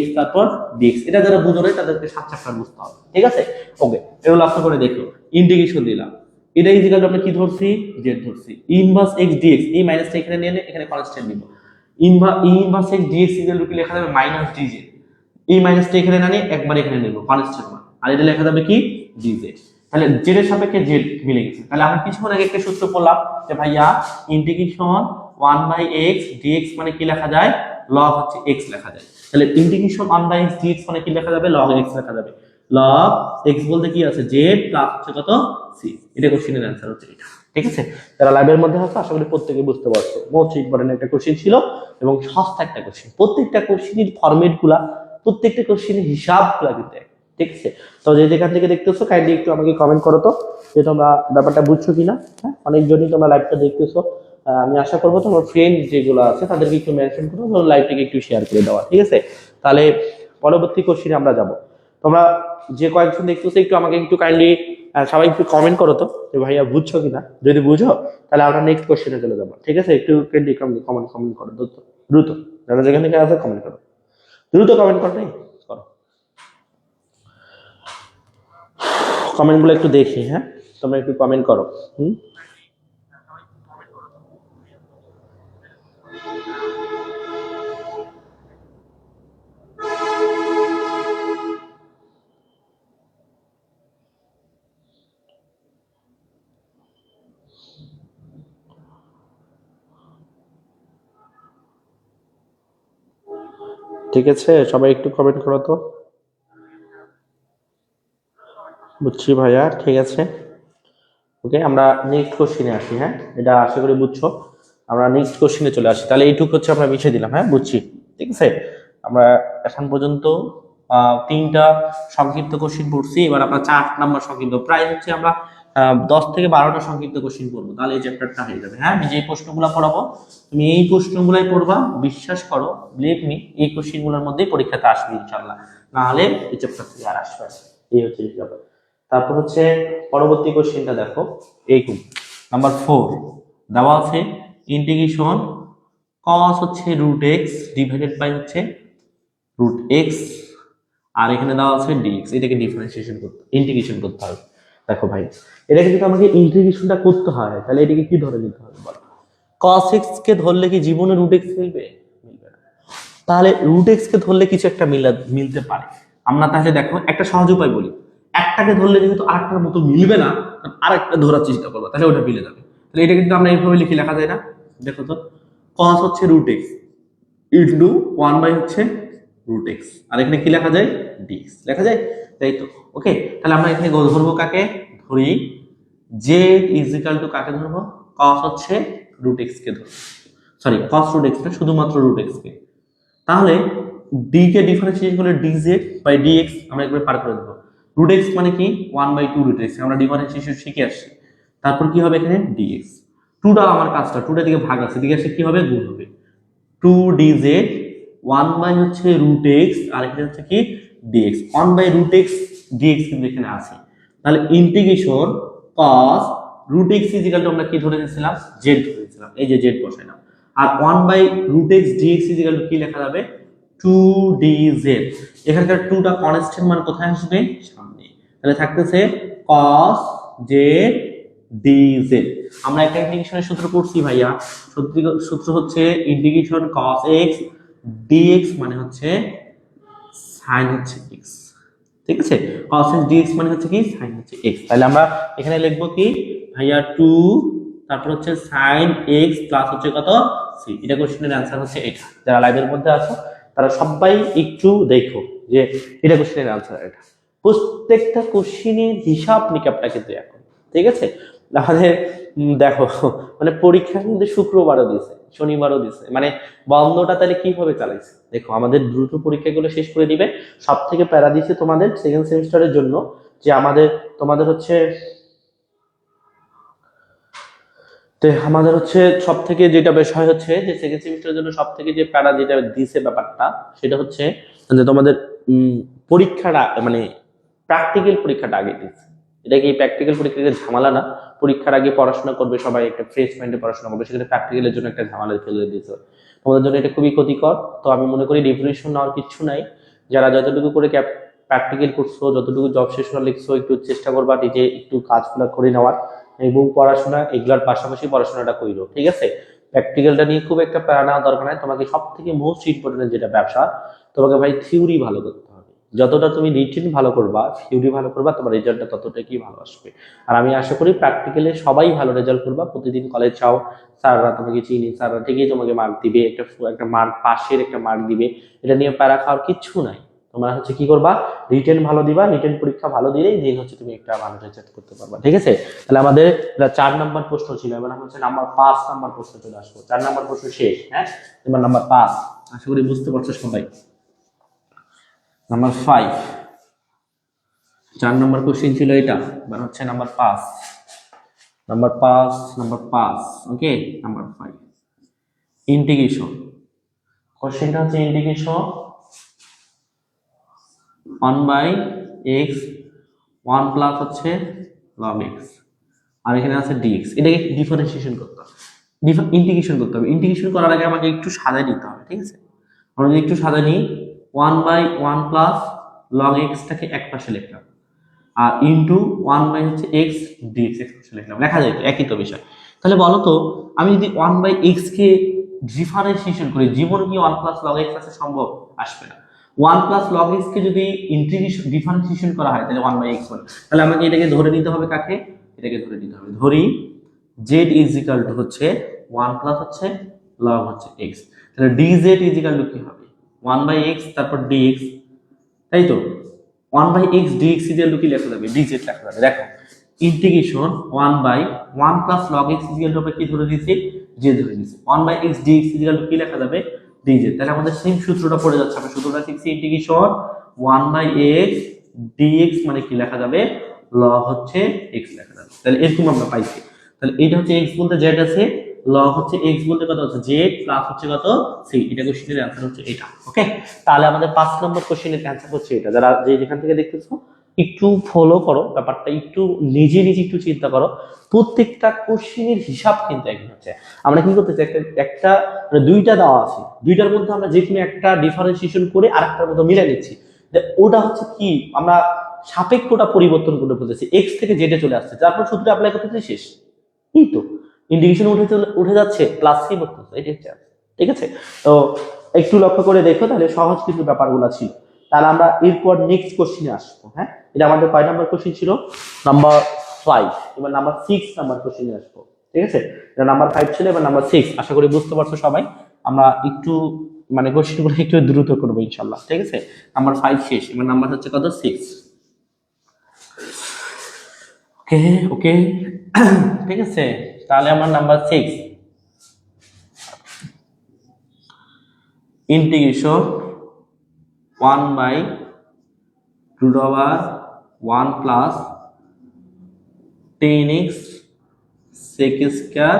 x, তারপর dx। এটা যারা বুঝো না তাদেরকে 7 চ্যাপ্টার বুঝতে হবে। ঠিক আছে, ওকে, এগুলো লক্ষ্য করে দেখো, ইন্টিগ্রেশন দিলাম, এটা ইজ ইকুয়াল টু আমরা কি ধরছি z ধরছি, ইনভার্স x dx, এই মাইনাসটা এখানে নিয়ে এখানে কনস্ট্যান্ট নিব, inverse x dx equal to কি লেখা যাবে মাইনাস dz, এই মাইনাসটা এখানে না নিয়ে একবার এখানে নেব কনস্ট্যান্ট মান, আর এটা লেখা যাবে কি dz। তাহলে z এর সাপেক্ষে z মিলে গেছে। তাহলে আমরা কিছুক্ষণ আগে একটা সূত্র পড়লাম যে ভাইয়া ইন্টিগ্রেশন 1/x dx মানে কি লেখা যায় log হচ্ছে x লেখা যায়। তাহলে ইন্টিগ্রেশন 1/x dx মানে কি লেখা যাবে log x লেখা যাবে। log x বলতে কি আছে z প্লাস হচ্ছে কত c, এটা কোশ্চেনের অ্যানসার হচ্ছে এটা। ঠিক আছে, যারা লাইভের মধ্যে আছে আশা করি প্রত্যেকে বুঝতে পারছো, মোস্ট ইম্পর্টেন্ট একটা কোশ্চেন ছিল এবং সস্তা একটা কোশ্চেন। প্রত্যেকটা কোশ্চেনের ফরম্যাটগুলা, প্রত্যেকটা কোশ্চেনের হিসাবগুলা কিন্তু এক। ঠিক আছে, তো যে যেখান থেকে দেখতেছো কাইন্ডলি একটু আমাকে কমেন্ট করো তো যে তোমরা ব্যাপারটা বুঝছো কিনা। হ্যাঁ, অনেকজনই তোমরা লাইভটা দেখতেছো, আমি আশা করবো তোমার ফ্রেন্ড যেগুলো আছে তাদেরকে একটু মেনশন করো, লাইভটাকে একটু শেয়ার করে দেওয়া। ঠিক আছে, তাহলে পরবর্তী কোশ্চেনে আমরা যাব। তোমরা যে কয়েকজন দেখতেছো একটু আমাকে একটু কাইন্ডলি সবাই একটু কমেন্ট করো তো যে ভাইয়া বুঝছো কিনা, যদি বুঝো তাহলে আমরা নেক্সট কোশ্চেনে চলে যাবো। ঠিক আছে, একটু কাইন্ডলি কমেন্ট করো দ্রুত দ্রুত, যারা যেখান থেকে আছে কমেন্ট করো, দ্রুত কমেন্ট করো, করো কমেন্টগুলো একটু দেখি। হ্যাঁ, তোমরা একটু কমেন্ট করো। ঠিক আছে, সবাই একটু কমেন্ট করো তো। বুঝছি ভাইয়া, ঠিক আছে, ওকে, আমরা নেক্সট কোশ্চেনে আসি। হ্যাঁ, এটা আশা করি বুঝছো, আমরা নেক্সট কোশ্চেনে চলে আসি। তাহলে এইটুকু হচ্ছে আমরা মিশিয়ে দিলাম। হ্যাঁ, বুঝছি। ঠিক আছে, আমরা এখন পর্যন্ত 3টা সংক্ষিপ্ত কোশ্চেন পড়ছি, এবার আমরা 4 নাম্বার সংক্ষিপ্ত, প্রায় হচ্ছে আমরা 10 থেকে 12টা সংক্ষিপ্ত কোশ্চেন পড়বো, তাহলে এই চ্যাপ্টারটা হয়ে যাবে। হ্যাঁ, আমি যে প্রশ্নগুলো পড়াবো তুমি এই প্রশ্নগুলাই পড়বা, বিশ্বাস করো, বিলিভ মি, এই কোশ্চেনগুলোর মধ্যেই পরীক্ষাতে আসবে ইনশাআল্লাহ, না হলে এই চ্যাপ্টার থেকে আর আসবে। এই হচ্ছে ব্যাপার। তারপর হচ্ছে পরবর্তী কোশ্চেনটা দেখো, এইরকম নাম্বার 4 দেওয়া আছে ইন্টিগ্রেশন cos হচ্ছে √x ডিভাইডেড বাই হচ্ছে √x, আর এখানে দেওয়া আছে dx, এটাকে ডিফারেন্সিয়েশন করতে ইন্টিগ্রেশন করতে হবে। দেখো ভাই, এটাকে যদি আমাকে ইন্টিগ্রেশনটা করতে হয় তাহলে এটাকে কি ধরে নিতে হবে বলো, cos x কে ধরলে কি জীবনে √x মিলবে? মিলবে না। তাহলে √x কে ধরলে কিছু একটা মিলতে পারে। আমরা তাহলে দেখো একটা সহজ উপায় বলি, একটাকে ধরলে যেহেতু আরেকটার মতো মিলবে না, আরেকটা ধরার চেষ্টা করবো, তাহলে ওটা মিলে যাবে। তাহলে এটা কিন্তু আমরা এইভাবে লিখে লেখা যায় না, দেখো তো, cos হচ্ছে √x ইনটু 1 বাই হচ্ছে √x, আর এখানে কি লেখা যায় dx লেখা যায়, তাই তো। ওকে, তাহলে আমরা এখানে ধরবো কাকে, ধরি z ইজ ইকুয়াল টু কাকে ধরবো, cos হচ্ছে √x কে ধরবো, সরি cos √x না, শুধুমাত্র √x কে। তাহলে d কে ডিফারেন্সিয়েট করলে dz বাই dx আমরা একবার পার করে দেবো। √x মানে কি 1/2 √x, আমরা ডিফারেন্সিয়েশন শিখে আসছি। তারপর কি হবে এখানে dx, 2টা আমার কাজটা, 2টা দিকে ভাগ আছে, দিকে আসে কি হবে গুণ হবে, 2dz 1 হচ্ছে √x, আর এখানে হচ্ছে কি dx, 1/√x dx কিন্তু এখানে আছে। তাহলে integration cos √x is equal two আমরা কি ধরে নিয়েছিলাম z ধরে নিয়েছিলাম, এই যে z বসাইলাম, আর 1/√x dx is equal to কি লেখা যাবে 2dz, এখানকার 2টা কনস্ট্যান্ট মান কোথায় আসবে সামনে, তাহলে থাকতেছে cos জেড ডিজেড। আমরা একটা ইন্টিগ্রেশনের সূত্র পড়ছি ভাইয়া, সূত্র হচ্ছে ইন্টিগ্রেশন cos x dx মানে হচ্ছে sin হচ্ছে x, ঠিক আছে? cos x dx মানে হচ্ছে কি sin হচ্ছে x। তাহলে আমরা এখানে লিখবো কি ভাইয়া 2 তারপর হচ্ছে sin x প্লাস হচ্ছে কত c। এটা কোশ্চেনের অ্যানসার হচ্ছে এটা। যারা লাইভের মধ্যে আছো তারা সবাই একটু দেখো যে এটা কোশ্চেনের অ্যানসার। এটা প্রত্যেকটা কোশ্চেনের হিসাব নিকাবটা কিন্তু এখন, ঠিক আছে? আমাদের দেখো মানে পরীক্ষা কিন্তু শুক্রবারও দিয়েছে, শনিবারও দিয়েছে, মানে বন্ধটা তাহলে কিভাবে চালাইছে দেখো। আমাদের দ্রুত পরীক্ষাগুলো শেষ করে দিবে। সব থেকে প্যারা দিয়েছে তোমাদের সেকেন্ড সেমিস্টারের জন্য, যে তোমাদের হচ্ছে আমাদের হচ্ছে সব থেকে যেটা বিষয় হচ্ছে যে সেকেন্ড সেমিস্টারের জন্য সব থেকে যে প্যারা যেটা দিছে ব্যাপারটা, সেটা হচ্ছে যে তোমাদের পরীক্ষাটা মানে প্র্যাকটিক্যাল পরীক্ষাটা আগে দিচ্ছে। এটা কি প্র্যাকটিক্যাল পরীক্ষাকে ঝামেলা না? পরীক্ষার আগে পড়াশোনা করবে সবাই, একটা ফ্রেশ মাইন্ডে পড়াশোনা করবে, সেখানে প্র্যাকটিক্যালের জন্য একটা ঝামেলা ফেলে দিয়েছে তোমাদের জন্য। এটা খুবই ক্ষতিকর। তো আমি মনে করি ডিপ্রেশন নেওয়ার কিছু নাই। যারা যতটুকু করে প্র্যাকটিক্যাল করছো, যতটুকু জব শেষে লিখছো, একটু চেষ্টা করবা নিজে একটু কাজগুলো করে নেওয়ার এবং পড়াশোনা এগুলার পাশাপাশি পড়াশোনাটা করিল, ঠিক আছে? প্র্যাকটিক্যালটা নিয়ে খুব একটা প্যারা নেওয়া দরকার নাই। তোমাকে সব থেকে মোস্ট ইম্পর্টেন্ট যেটা ব্যবসা, তোমাকে ভাই থিওরি ভালো করতে হবে। যতটা তুমি রিটেন ভালো করবা, থিওরি ভালো করবা, তোমার রেজাল্টটা ততটাই কি ভালো আসবে। আর আমি আশা করি প্র্যাকটিক্যালে সবাই ভালো রেজাল্ট করবা। প্রতিদিন কলেজ যাও, স্যাররা তোমাকে চিনি, স্যাররা ঠিকই তোমাকে মার্ক দিবে, একটা মার্ক পাশের একটা মার্ক দিবে। এটা নিয়ে প্যারা খাওয়ার কিচ্ছু নাই। তোমরা হচ্ছে কি করবা, রিটেন ভালো দিবা, রিটেন পরীক্ষা ভালো দিলেই দিন হচ্ছে তুমি একটা ভালো রেজাল্ট করতে পারবা, ঠিক আছে? তাহলে আমাদের 4 নাম্বার প্রশ্ন ছিল, এবার হচ্ছে নাম্বার 5 নাম্বার প্রশ্ন চলে আসবো। 4 নাম্বার প্রশ্ন শেষ, হ্যাঁ? এবার নাম্বার 5, আশা করি বুঝতে পারছো সবাই। নাম্বার 5, 4 নাম্বার কোশ্চেন ছিল এটা, এবার হচ্ছে নাম্বার 5। ওকে, নাম্বার 5 ইন্টিগ্রেশন। কোশ্চেনটা হচ্ছে ইন্টিগ্রেশন 1/x 1 প্লাস হচ্ছে log x, আর এখানে আছে dx। এটাকে ডিফারেন্সিয়েশন করতে হবে, ইন্টিগ্রেশন করতে হবে। ইন্টিগ্রেশন করার আগে আমাকে একটু সাজায় নিতে হবে, ঠিক আছে? আমরা যদি একটু সাজায় নিই, 1/1 প্লাস log x টাকে এক পাশে লিখলাম, আর ইন্টু 1 হচ্ছে x dx এক পাশে লিখলাম, লেখা যায় তো, একই তো বিষয়। তাহলে বলো তো, আমি যদি 1/x কে ডিফারেন্সিয়েশন করি, জীবনে কি 1 প্লাস log x আছে? সম্ভব, আসবে না। 1 প্লাস log x কে যদি ইন্টিগ্রেশন ডিফারেন্সিয়েশন করা হয় তাহলে 1/x বলে। তাহলে আমাকে এটাকে ধরে নিতে হবে, কাকে? এটাকে ধরে নিতে হবে। ধরি z ইজ ইকুয়াল টু হচ্ছে 1 প্লাস হচ্ছে log হচ্ছে x। তাহলে dz ইজ ইকুয়াল টু কি হবে? 1/x তারপর dx, তাই তো? 1/x dx is equal to কি লেখা যাবে? dz লেখা যাবে। দেখো, integration 1/1 plus log x is equal to কি ধরে দিয়েছি? z ধরে নিয়েছি। 1/x dx is equal to কি লেখা যাবে? dz। তাহলে আমাদের সেম সূত্রটা পড়ে যাচ্ছে। আমরা সূত্রটা শিখছি, ইন্টিগ্রেশন 1/x dx মানে কি লেখা যাবে? log হচ্ছে x লেখা যাবে। তাহলে এরকম আমরা পাইছি। তাহলে এটা হচ্ছে x বলতে z আছে, log হচ্ছে x বলতে কত হচ্ছে z প্লাস হচ্ছে কত c। এটা কোশ্চেনের অ্যানসার হচ্ছে এটা। ওকে, তাহলে আমাদের 5 নম্বর কোশ্চেনের অ্যানসার হচ্ছে এটা। যারা যেখান থেকে দেখতেছো একটু ফলো করো ব্যাপারটা, একটু নিজে একটু চিন্তা করো। প্রত্যেকটা কোশ্চেনের হিসাব কিন্তু একই হচ্ছে। আমরা কি করতেছি, একটা মানে দুইটা দেওয়া আছে, দুইটার মধ্যে আমরা যে কোনো একটা ডিফারেন্সিয়েশন করে আরেকটার মধ্যে মিলাই নিচ্ছি। ওটা হচ্ছে কি, আমরা সাপেক্ষটা পরিবর্তন করে ফেলতেছি, এক্স থেকে জেডে চলে আসছে, তারপর সূত্র অ্যাপ্লাই করতেছি, শেষ। এই তো ইন্টিগ্রেশন উঠে যাচ্ছে, প্লাস সি করতেছে, এটাই হচ্ছে। ঠিক আছে, তো একটু লক্ষ্য করে দেখো, তাহলে সহজ কিন্তু ব্যাপারগুলো ছিল। তাহলে আমরা এরপর নেক্সট কোশ্চেনে আসবো। হ্যাঁ, এটা আমাদের কয় নাম্বার কোশ্চেন ছিল? নাম্বার 5। এবার নাম্বার 6 নাম্বার কোশ্চেনে আসবো। ঠিক আছে, এটা নাম্বার 5 ছিল, এবার নাম্বার 6। আশা করি বুঝতে পারছো সবাই। আমরা একটু মানে কোশ্চেনগুলো একটু দ্রুত করবো ইনশাআল্লাহ। ঠিক আছে, নাম্বার 5 শেষ, এবার নাম্বার হচ্ছে কত? 6। ওকে ওকে ঠিক আছে, তাহলে আমার number 6, integration 1/√1 plus 10x sec square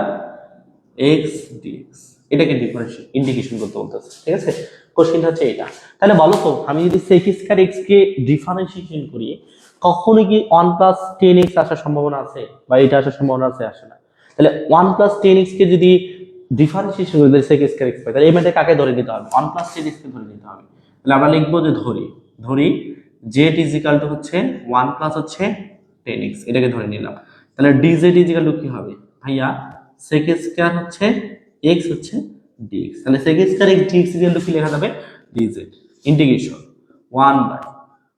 x dx। এটাকে ডিফারেন্সিয়েট ইন্টিগ্রেশন করতে বলতেছে। ঠিক আছে, কোশ্চেনটা হচ্ছে এটা। তাহলে বলো তো, আমি যদি sec স্কয়ার x কে ডিফারেন্সিয়েশন করি, কখনো কি 1 প্লাস 10x আসার সম্ভাবনা আছে, বা এটা আসার সম্ভাবনা আছে? আসে না। তাহলে 1 প্লাস 10x কে যদি ডিফারেন্সিয়েশন করি sec স্কয়ার x পাই, তাহলে এই ম্যাটে কাকে ধরে নিতে হবে? 1 প্লাস 10x কে ধরে নিতে হবে। তাহলে আমরা লিখবো যে ধরি z ইজ ইকুয়াল টু হচ্ছে 1 প্লাস হচ্ছে 10x, এটাকে ধরে নিলাম। তাহলে dz ইজিক্যাল টু কি হবে ভাইয়া sec স্কয়ার হচ্ছে x হচ্ছে dx, তাহলে sec square x dx is equal to কি লেখা যাবে dz integration 1 by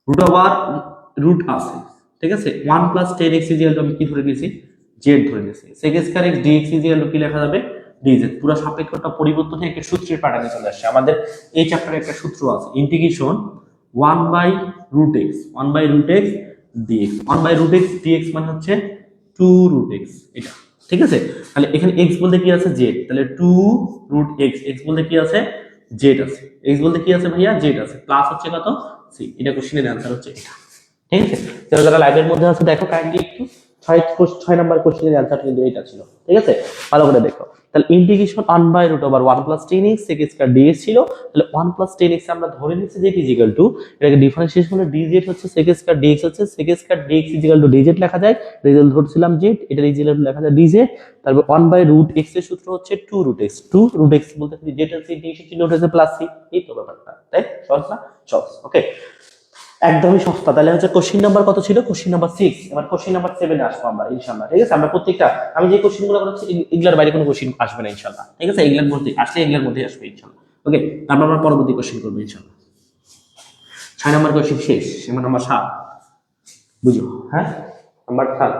root over root আছে, ঠিক আছে 1 প্লাস 10x ইজিক্যাল টু আমি কি ধরে নিয়েছি z ধরে নিয়েছি, sec square x dx is equal to কি লেখা যাবে dz। পুরো সাপেক্ষটা পরিবর্তন হয়ে একটা সূত্রের প্যাটার্নে চলে আসছে। আমাদের এই চ্যাপ্টারে একটা সূত্র আছে integration 1 by root x dx, 1 by root x dx মানে হচ্ছে 2 রুট x, এটা ঠিক আছে। তাহলে এখানে x বলতে কি আছে z, তাহলে 2 রুট x, x বলতে কি আছে z আছে, x বলতে কি আছে ভাইয়া z আছে, প্লাস হচ্ছে কত c, এটা কোশ্চেনের অ্যানসার হচ্ছে এটা, ঠিক আছে। যারা যারা লাইভের মধ্যে আছে দেখো কাইন্ডলি একটু 6 নাম্বার কোশ্চেনের অ্যানসার কিন্তু এটা ছিল, ঠিক আছে ভালো করে দেখো। তাহলে integration 1 by root over 1 plus 10x sec square dx ছিল, তাহলে 1 প্লাস 10x আমরা ধরে নিচ্ছি যে ইজিক্যাল টু, এটাকে ডিফারেন্সিয়েশন করলে dz হচ্ছে sec স্কয়ার dx হচ্ছে sec square dx is equal to dz লেখা যায়, রেজাল্ট ধরছিলাম z, এটা ইজিক্যাল টু লেখা যায় dz। তারপর 1 বাই রুট x এর সূত্র হচ্ছে 2 রুট x, 2 রুট x বলতে কি z হচ্ছে dx এর চিহ্ন হচ্ছে প্লাস c, এই তো ব্যাপারটা, তাই সহজ না সহজ, ওকে একদমই সস্তা। তাহলে হচ্ছে কোশ্চেন নাম্বার কত ছিল কোশ্চেন নাম্বার 6, এবার কোশ্চেন নাম্বার 7 এ আসবো আমরা ইনশাআল্লাহ, ঠিক আছে। আমরা প্রত্যেকটা আমি যে কোশ্চেনগুলো করাচ্ছি এগুলোর বাইরে কোনো কোশ্চেন আসবে না ইনশাআল্লাহ, ঠিক আছে, এগুলোর মধ্যে আসলে এগুলোর মধ্যে আসবে ইনশাআল্লাহ, ওকে। তারপর আমরা পরবর্তী কোশ্চেন করব ইনশাআল্লাহ। 6 নাম্বার কোশ্চেন শেষ, এবার নাম্বার 7 বুঝো, হ্যাঁ number 7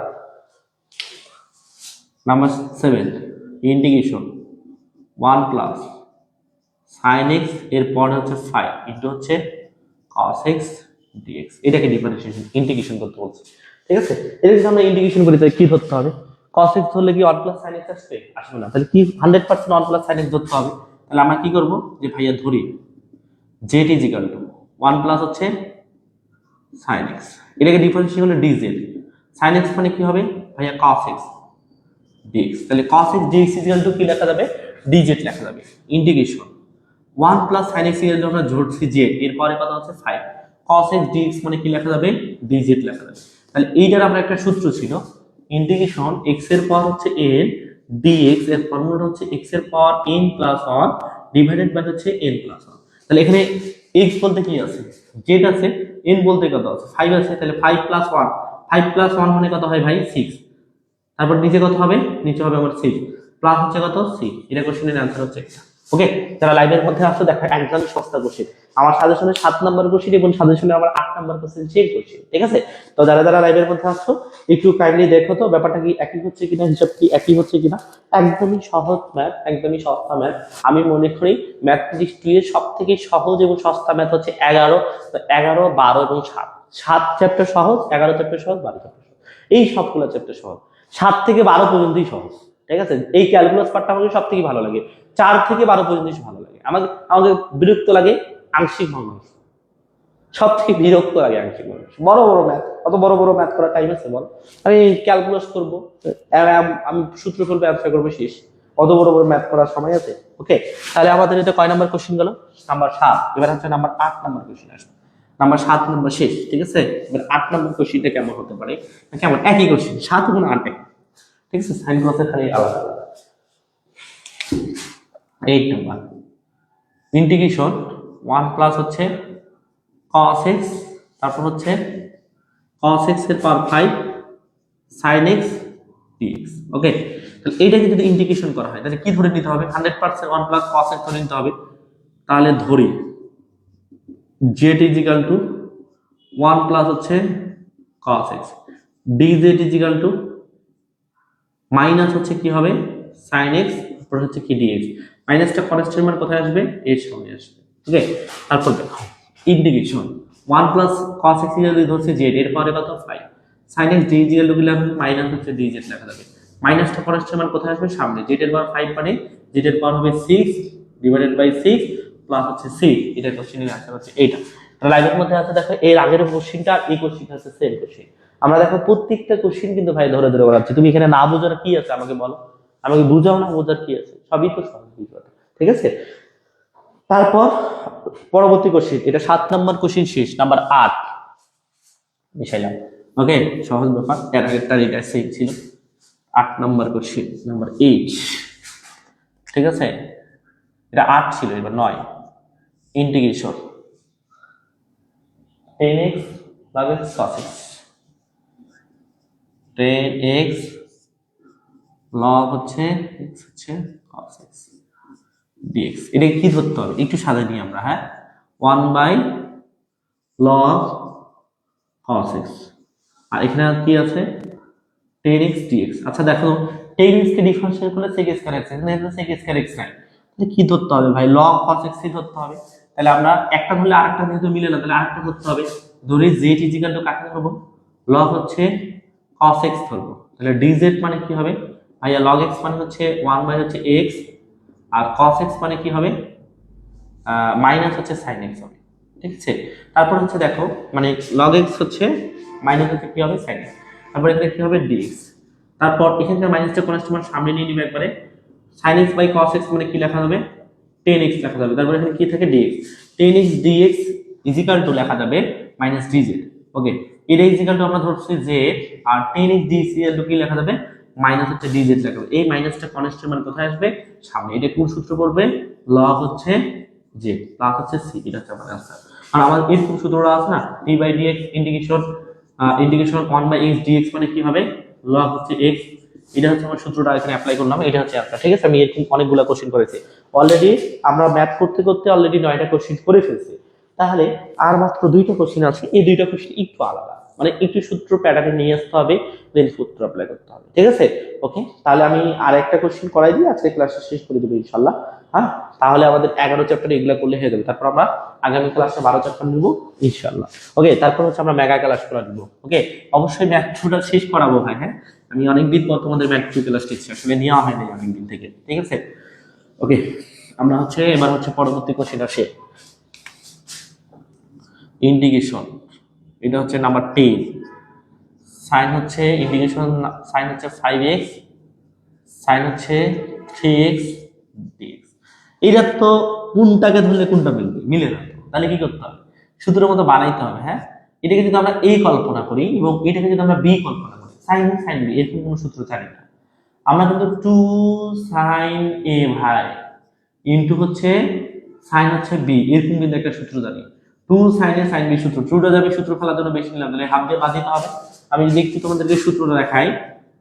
number 7 integration 1 plus sin x এর পর হচ্ছে 5 ইনটু হচ্ছে cos x dx, এটাকে ডিফারেন্সিয়েশন ইন্টিগ্রেশন করতে বলছে, ঠিক আছে। এটা যদি আমরা ইন্টিগ্রেশন করি তাহলে কি ধরতে হবে, cos x ধরলে কি 1 প্লাস sin x আসবে, আসবে না, তাহলে কি 100% 1 প্লাস sin x ধরতে হবে। তাহলে আমরা কি করব যে ভাইয়া ধরি z ইজিক্যাল টু 1 প্লাস হচ্ছে sin x, এটাকে ডিফারেন্সিয়েশন করলে dz, sin x মানে কি হবে ভাইয়া cos x dx, তাহলে cos x dx is equal to কি লেখা যাবে dz লেখা যাবে integration 1 plus sin x is equal to আমরা ধরছি z, এরপরে কত হচ্ছে 5, cos x dx মানে কি লেখা যাবে dz লেখা যাবে। তাহলে এইটার আমরা একটা সূত্র ছিল ইন্টিগ্রেশন x এর পাওয়ার হচ্ছে n dx এর ফর্মুলা হচ্ছে x এর power n plus 1 divided by হচ্ছে n প্লাস 1। তাহলে এখানে x বলতে কি আছে z আছে, n বলতে কত আছে 5 আছে, তাহলে 5 প্লাস 1, 5 প্লাস 1 মানে কত হয় ভাই 6, তারপর নিচে কত হবে নিচে হবে আমার 6 প্লাস হচ্ছে কত c, এটা কোশ্চেনের অ্যানসার হচ্ছে এটা, ওকে। যারা লাইভের মধ্যে আসছে দেখো একদম সস্তা কোশ্চেন, আমার সাজেশনে 7 নাম্বার কোশ্চেন এবং সাজেশনে আমার 8 নাম্বার কোশ্চেন সেম কোশ্চেন, ঠিক আছে। তো যারা যারা লাইভের মধ্যে আসছো একটু কাইন্ডলি দেখো তো ব্যাপারটা কি একই হচ্ছে কিনা, হিসাব কি একই হচ্ছে কিনা, একদমই সহজ ম্যাথ, একদমই সস্তা ম্যাথ। আমি মনে করি ম্যাথমেটিক্স 2 এর সবথেকে সহজ এবং সস্তা ম্যাথ হচ্ছে 11, তো 11 12 এবং 7, 7 চ্যাপ্টার সহজ, 11 চ্যাপ্টার সহজ, 12 চ্যাপ্টার সহজ, এই সবগুলো চ্যাপ্টার সহজ, 7 থেকে 12 পর্যন্তই সহজ, ঠিক আছে। এই ক্যালকুলাস পার্টটা আমাকে সব থেকে ভালো লাগে, 4 থেকে 12 পর্যন্ত ভালো লাগে, আমাকে আমাকে বিরক্ত লাগে আংশিক ভগ্নাংশ, সব থেকে বিরক্ত লাগে আংশিক ভগ্নাংশ, বড় বড় ম্যাথ, অত বড় বড় ম্যাথ করার টাইম আছে বল, আমি ক্যালকুলাস করব, আমি সূত্র ফেলবো অ্যান্সার করবো শেষ, অত বড় বড় ম্যাথ করার সময় আছে, ওকে। তাহলে আমাদের এটা কয় নাম্বার কোশ্চেন গেল নাম্বার 7, এবার হচ্ছে নাম্বার 8 নাম্বার কোশ্চেন আসবে, নাম্বার 7 নাম্বার শেষ, ঠিক আছে। এবার 8 নাম্বার কোশ্চেনটা কেমন হতে পারে, কেমন একই কোশ্চেন 7 গুণ 8, ঠিক আছে, সাইন কসের খালি আলাদা আলাদা। 8 নাম্বার ইন্টিগ্রেশন 1 প্লাস হচ্ছে cos x, তারপর হচ্ছে cos x এর পাওয়ার 5 sin x dx, ওকে। তাহলে এইটাকে যদি ইন্টিগ্রেশন করা হয় তাহলে কি ধরে নিতে হবে 100% 1 প্লাস cos x ধরে নিতে হবে, তাহলে ধরি z ইজিক্যাল টু 1 প্লাস হচ্ছে cos x dz is equal to minus হচ্ছে কি হবে sin x, তারপর হচ্ছে কি dx, মাইনাসটা কনস্ট্যান্ট মান কোথায় আসবে এর সামনে আসবে, ওকে। তারপর দেখো ইন্টিগ্রেশন 1 প্লাস cos x যদি ধরছি z, এর পরে কত 5 sin x dz এর লিখলাম মাইনাস হচ্ছে dz লেখা যাবে, মাইনাসটা কনস্ট্যান্ট মান কোথায় আসবে সামনে, z এর পাওয়ার 5 মানে z এর পাওয়ার হবে 6 ডিভাইডেড বাই 6 প্লাস হচ্ছে c, এটা কোশ্চেনের আনসার হচ্ছে এইটা। তাহলে লাইভের মধ্যে আছে দেখো এর আগের কোশ্চেনটা আর এই কোশ্চেনটা আছে সেম কোশ্চেন, আমরা দেখো প্রত্যেকটা কোশ্চেন কিন্তু ভাই ধরে ধরে করাচ্ছি, তুমি এখানে না বোঝার কি আছে আমাকে বলো, আমাকে বুঝাও না বোঝার কি আছে, সবই তো সহজ বিষয়, ঠিক আছে। তারপর পরবর্তী কোশ্চেন, এটা 7 নাম্বার কোশ্চেন শেষ, নাম্বার 8 মিশাইলাম, ওকে সহজ ব্যাপার, এর আগেরটা এটা সেম ছিল। 8 নাম্বার কোশ্চেন নাম্বার 8, ঠিক আছে, এটা 8 ছিল এবার 9 integration 10x cos x tan x log হচ্ছে x হচ্ছে cos x dx। এটা কি ধরতে হবে একটু সাজাই নিই আমরা, হ্যাঁ, 1/log cos x, আর এখানে কি আছে tan x dx। আচ্ছা দেখো tan x কে ডিফারেন্সিয়েট করলে sec x স্কয়ার x, এখানে আছে sec x স্কয়ার x নাই, তাহলে কি ধরতে হবে ভাই log cos x ই ধরতে হবে। তাহলে আমরা একটা ধরলে আরেকটা যেহেতু মিলে না, তাহলে আরেকটা ধরতে হবে। ধরি z ইজিক্যাল টু কাকে ধরবো, log হচ্ছে cos x ধরবো, তাহলে dz মানে কি হবে ভাইয়া log x মানে হচ্ছে 1 হচ্ছে x, আর cos x মানে কি হবে মাইনাস হচ্ছে sin x হবে, ঠিক আছে। তারপর হচ্ছে দেখো মানে log x হচ্ছে মাইনাস হচ্ছে কি হবে sin x, তারপর এখানে কি হবে dx, তারপর এখানকার মাইনাসটা কনস্ট্যান্ট সামনে নিয়ে নিবে একবারে, sin x by cos x মানে কি লেখা যাবে tan x লেখা যাবে, তারপর এখানে কি থাকে dx, tan x dx is equal to লেখা যাবে মাইনাস dz। ওকে, এটা ইজিক্যাল টু আমরা ধরছি z, আর tan x dx is equal to কি লেখা যাবে মাইনাস হচ্ছে dz লেখা যাবে। এই মাইনাসটা কনস্ট্যান্ট মানে কোথায় আসবে সামনে, এটা কোন সূত্র পড়বে log হচ্ছে j প্লাস হচ্ছে c, এটা হচ্ছে আমাদের आंसर। আর আমাদের এর কোন সূত্রটা আছে না d/dx ইন্টিগ্রেশন 1/x dx মানে কি হবে log হচ্ছে x, এটা হচ্ছে আমার সূত্রটা এখানে অ্যাপ্লাই করলাম, এটা হচ্ছে আনসার, ঠিক আছে। আমি এরকম অনেকগুলো কোশ্চেন করেছি অলরেডি, আমরা ম্যাথ করতে করতে অলরেডি 9টা কোশ্চেন করে ফেলছি, তাহলে আর মাত্র 2টা কোশ্চেন আছে। এই 2টা কোশ্চেন একটু আলাদা, মানে একটু সূত্র প্যাটার্নে নিয়ে আসতে হবে, দেন সূত্র অ্যাপ্লাই করতে হবে, ঠিক আছে। ওকে, তাহলে আমি আরেকটা কোশ্চেন করাই দিই, আজকে ক্লাসটা শেষ করে দেবো ইনশাআল্লাহ। হ্যাঁ, তাহলে আমাদের 11 চ্যাপ্টার এগুলা করলে হয়ে যাবে, তারপর আমরা আগামী ক্লাসে 12 চ্যাপ্টার নিব ইনশাআল্লাহ। ওকে, তারপর হচ্ছে আমরা মেগা ক্লাস করা দিব। ওকে, অবশ্যই ম্যাথ 2টা শেষ করাবো ভাই, হ্যাঁ, আমি অনেকদিন পর তোমাদের ম্যাথ 2 ক্লাস নিচ্ছি, আসলে নেওয়া হয়নি অনেকদিন থেকে, ঠিক আছে। ওকে, আমরা হচ্ছে এবার হচ্ছে পরবর্তী কোশ্চেন আসে ইন্টিগ্রেশন, এটা হচ্ছে নাম্বার 10, সাইন হচ্ছে ইন্টিগ্রেশন, সাইন হচ্ছে 5x, সাইন হচ্ছে 3x dx। এটা তো কোনটাকে ধরলে কোনটা মিলবে, মিলে না, তাহলে কি করতে হবে সূত্রের মতো বানাইতে হবে। হ্যাঁ, এটাকে যদি আমরা a কল্পনা করি এবং এটাকে যদি আমরা b কল্পনা করি, সাইন সাইন b এরকম কোনো সূত্র জানি না আমরা, কিন্তু 2 sin a ভাই ইনটু হচ্ছে সাইন হচ্ছে b এরকম কিন্তু একটা সূত্র জানি, 2 sin a sin b সূত্র, টুটা যাবে সূত্র ফেলার জন্য বেশি নিলাম, তাহলে হাফ দিয়ে বাদ দিতে হবে। আমি যদি একটু তোমাদেরকে সূত্রটা দেখাই,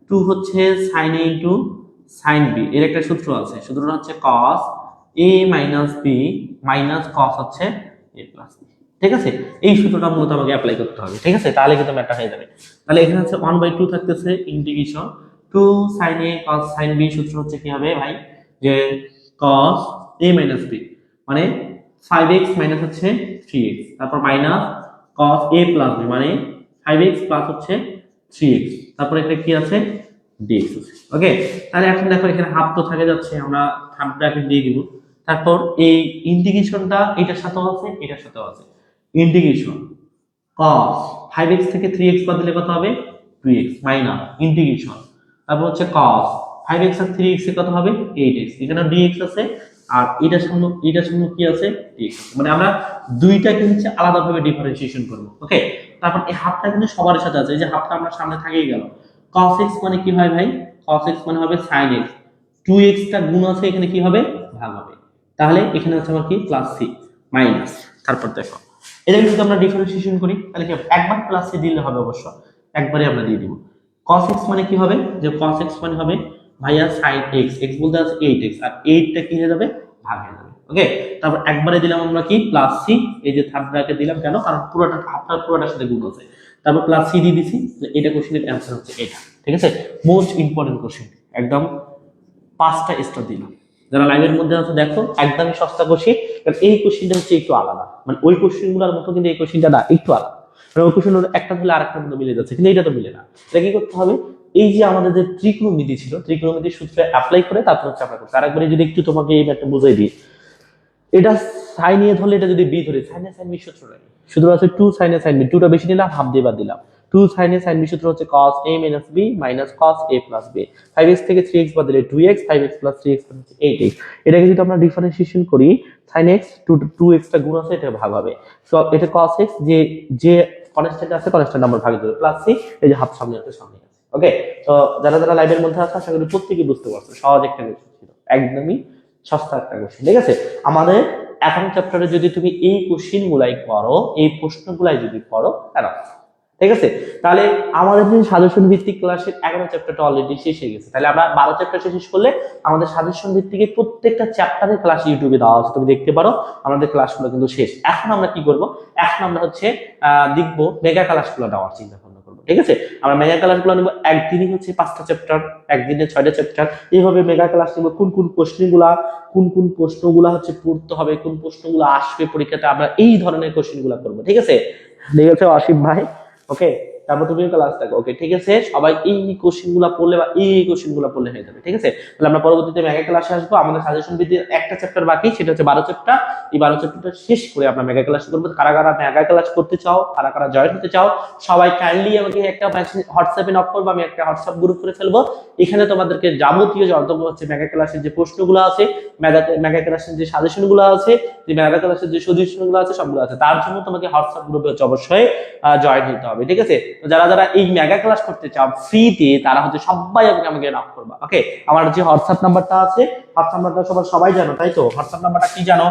2 হচ্ছে sin a into sin b এর একটা সূত্র আছে, সূত্রটা হচ্ছে cos a minus b minus cos হচ্ছে a plus b, ঠিক আছে। এই সূত্রটা মূলত আমাকে অ্যাপ্লাই করতে হবে, ঠিক আছে, তাহলে কিন্তু ম্যাথটা হয়ে যাবে। তাহলে এখানে হচ্ছে 1/2 থাকতেছে integration 2 sin a cos sin b, সূত্র হচ্ছে কি হবে ভাই যে cos a minus b মানে 5x মাইনাস হচ্ছে 3x, তারপর minus cos a plus b মানে 5x প্লাস হচ্ছে 3x, তারপর এখানে কি আছে dx আছে। ওকে, তাহলে এখন দেখো এখানে হাফ তো থাকে যাচ্ছে, আমরা হাফ ব্র্যাকেট দিয়ে দিব, তারপর এই ইন্টিগ্রেশনটা এটার সাথেও আছে এটার সাথেও আছে, ইন্টিগ্রেশন cos 5x থেকে 3x বাদ দিলে কত হবে 2x মাইনাস ইন্টিগ্রেশন, তারপর হচ্ছে cos 5x আর 3x এর কত হবে 8x, এখানে dx আছে, আর এটার সঙ্গে কি আছে dx আছে, মানে আমরা দুইটা কিন্তু আলাদাভাবে ডিফারেন্সিয়েশন করব। ওকে, তারপর এই হাফটা কিন্তু সবার সাথে আছে, এই যে হাফটা আমরা সামনে থাকেই গেল, cos x মানে কি হয় ভাই cos x মানে হবে sin x, 2x টা গুণ আছে এখানে কি হবে ভাগ হবে, তাহলে এখানে হচ্ছে আমার কি প্লাস c মাইনাস, তারপর দেখো এটা যদি আমরা ডিফারেন্সিয়েশন করি তাহলে কি হবে একবার প্লাস c দিলে হবে, অবশ্য একবারে আমরা দিয়ে দিব। cos x মানে কি হবে যে cos x মানে হবে ভাইয়া sin x, x বলতে আছে 8x, আর 8 টা কি হয়ে যাবে ভাগ হয়ে যাবে। ওকে, তারপর একবারে দিলাম আমরা কি প্লাস c, এই যে থার্ড ব্র্যাকেট দিলাম কেন কারণ পুরোটা আপনার পুরোটার সাথে গুণ আছে, তারপর প্লাস c দিয়ে দিছি, এটা কোশ্চেনের অ্যানসার হচ্ছে এটা, ঠিক আছে। মোস্ট ইম্পর্টেন্ট কোশ্চেন, একদম 5টা স্টার দিলাম। যারা লাইভের মধ্যে আছে দেখো একদমই সস্তা কোশ্চেন, কারণ এই কোশ্চেনটা হচ্ছে একটু আলাদা, মানে ওই কোশ্চেনগুলোর মতো কিন্তু এই কোশ্চেনটা না একটু আলাদা, মানে ওই কোশ্চেন একটা ধরলে আরেকটার মধ্যে মিলে যাচ্ছে, কিন্তু এটা তো মিলে না। এটা কি করতে হবে এই যে আমাদের যে ত্রিকোণমিতি ছিল, ত্রিকোণমিতির সূত্রে অ্যাপ্লাই করে তারপর হচ্ছে আমরা করতে। আরেকবার যদি একটু তোমাকে এই ম্যাথটা বুঝাই দিই, এটা সাইন এ ধরলে এটা যদি বি ধরে সাইন এ সাইন বি সূত্র লাগে, সূত্র আছে 2 sin a sin b, 2টা বেশি নিলাম হাফ দিয়ে বাদ দিলাম, 2 sin a sin b সূত্র হচ্ছে cos a minus b minus cos a plus b, 5x থেকে 3x বাদ দিলে 2x, 5x plus 3x মানে 8x, এটাকে যদি আমরা ডিফারেন্সিয়েশন করি sin x 2x টা গুণ আছে এটা ভাগ হবে, সো এটা cos x যে যে কনস্ট্যান্ট আছে কনস্ট্যান্ট নাম্বার ভাগ দিতে হবে, প্লাস c এই যে হাফ সামনে আছে সামনে আছে। ওকে, তো যারা যারা লাইভের মধ্যে আছে আশা করি প্রত্যেকেই বুঝতে পারছো, সহজ একটা কোশ্চেন ছিল, একদমই সস্তা একটা কোশ্চেন, ঠিক আছে। আমাদের এখন চ্যাপ্টারে যদি তুমি এই কোশ্চেন গুলাই করো, এই প্রশ্নগুলাই যদি করো, ঠিক আছে? তাহলে আমাদের যে সাজেশন ভিত্তিক ক্লাসের 11 চ্যাপ্টারটা অলরেডি শেষ হয়ে গেছে। তাহলে আমরা 12 চ্যাপ্টার শেষ করলে আমাদের সাজেশন ভিত্তিক প্রত্যেকটা চ্যাপ্টারের ক্লাস ইউটিউবে দেওয়া আছে, তুমি দেখতে পারো। আমাদের ক্লাসগুলো কিন্তু শেষ। এখন আমরা কি করব, এখন আমরা হচ্ছে দেখবো মেগা ক্লাসগুলো দেওয়ার চিন্তা ভাবনা করবো। ঠিক আছে, আমরা মেগা ক্লাসগুলো নেবো একদিনই হচ্ছে 5টা চ্যাপ্টার, একদিনে 6টা চ্যাপ্টার, এইভাবে মেগা ক্লাস নেবো। কোন কোন প্রশ্নগুলা হচ্ছে পড়তে হবে, কোন প্রশ্নগুলো আসবে পরীক্ষাতে, আমরা এই ধরনের কোশ্চেনগুলো করবো। ঠিক আছে, ঠিক আছে আসিফ ভাই, ওকে। তারপর তুমি ক্লাস থাকো, ওকে ঠিক আছে। সবাই এই কোশ্চেন গুলা পড়লে বা এই কোশ্চেন গুলা পড়লে হয়ে যাবে। ঠিক আছে, তাহলে আমরা পরবর্তীতে মেগা ক্লাসে আসবো। আমাদের সাজেশন ভিত্তিক একটা চ্যাপ্টার বাকি, সেটা হচ্ছে 12 চ্যাপ্টার। এই 12 চ্যাপ্টারটা শেষ করে আমরা মেগা ক্লাস করবো। কারা কারা মেগা ক্লাস করতে চাও, কারা কারা জয়েন হতে চাও, সবাই কাইন্ডলি আমাকে একটা হোয়াটসঅ্যাপে নক করবো, আমি একটা হোয়াটসঅ্যাপ গ্রুপ করে ফেলবো। এখানে তোমাদেরকে যাবতীয় যত হচ্ছে মেগা ক্লাসের যে প্রশ্নগুলো আছে, মেগা ক্লাসের যে সাজেশন গুলো আছে, যে মেগা ক্লাসের যে সলিউশন গুলো আছে, সবগুলো আছে। তার জন্য তোমাকে হোয়াটসঅ্যাপ গ্রুপে হচ্ছে অবশ্যই জয়েন হতে হবে। ঠিক আছে, তো যারা যারা এই মেগা ক্লাস করতে চাও ফ্রিতে, তারা হচ্ছে সবাই আমাকে নক করবা। ওকে, আমার যে হোয়াটসঅ্যাপ নাম্বারটা আছে, হোয়াটসঅ্যাপ নাম্বারটা সবাই জানো, তাই তো? হোয়াটসঅ্যাপ নাম্বারটা কি জানো?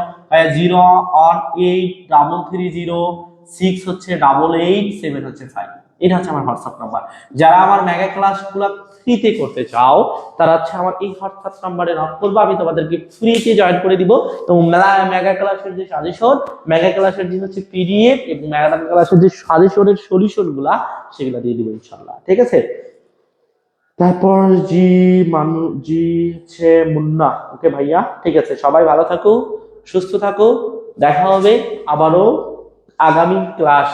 0183306 হচ্ছে 887 হচ্ছে 5। এটা হচ্ছে আমার হোয়াটসঅ্যাপ নাম্বার। যারা আমার মেগা ক্লাসগুলো ফ্রিতে করতে চাও, তারা হচ্ছে আমার এই হোয়াটসঅ্যাপ নাম্বারে নক করবে, আমি তোমাদেরকে ফ্রিতে জয়েন করে দিব। তো মেগা ক্লাসের যে সাজেশন, মেগা ক্লাসের যে হচ্ছে পিডিএফ এবং মেগা ক্লাসের যে সাজেশনের সলিউশন গুলা, সেগুলা দিয়ে দিব ইনশাআল্লাহ। ঠিক আছে, তারপর জি হচ্ছে মুন্না, ওকে ভাইয়া, ঠিক আছে। সবাই ভালো থাকো, সুস্থ থাকো, দেখা হবে আবারও আগামী ক্লাস।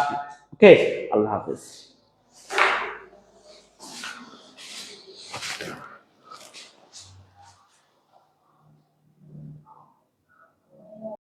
ওকে, আল্লাহ হাফেজ।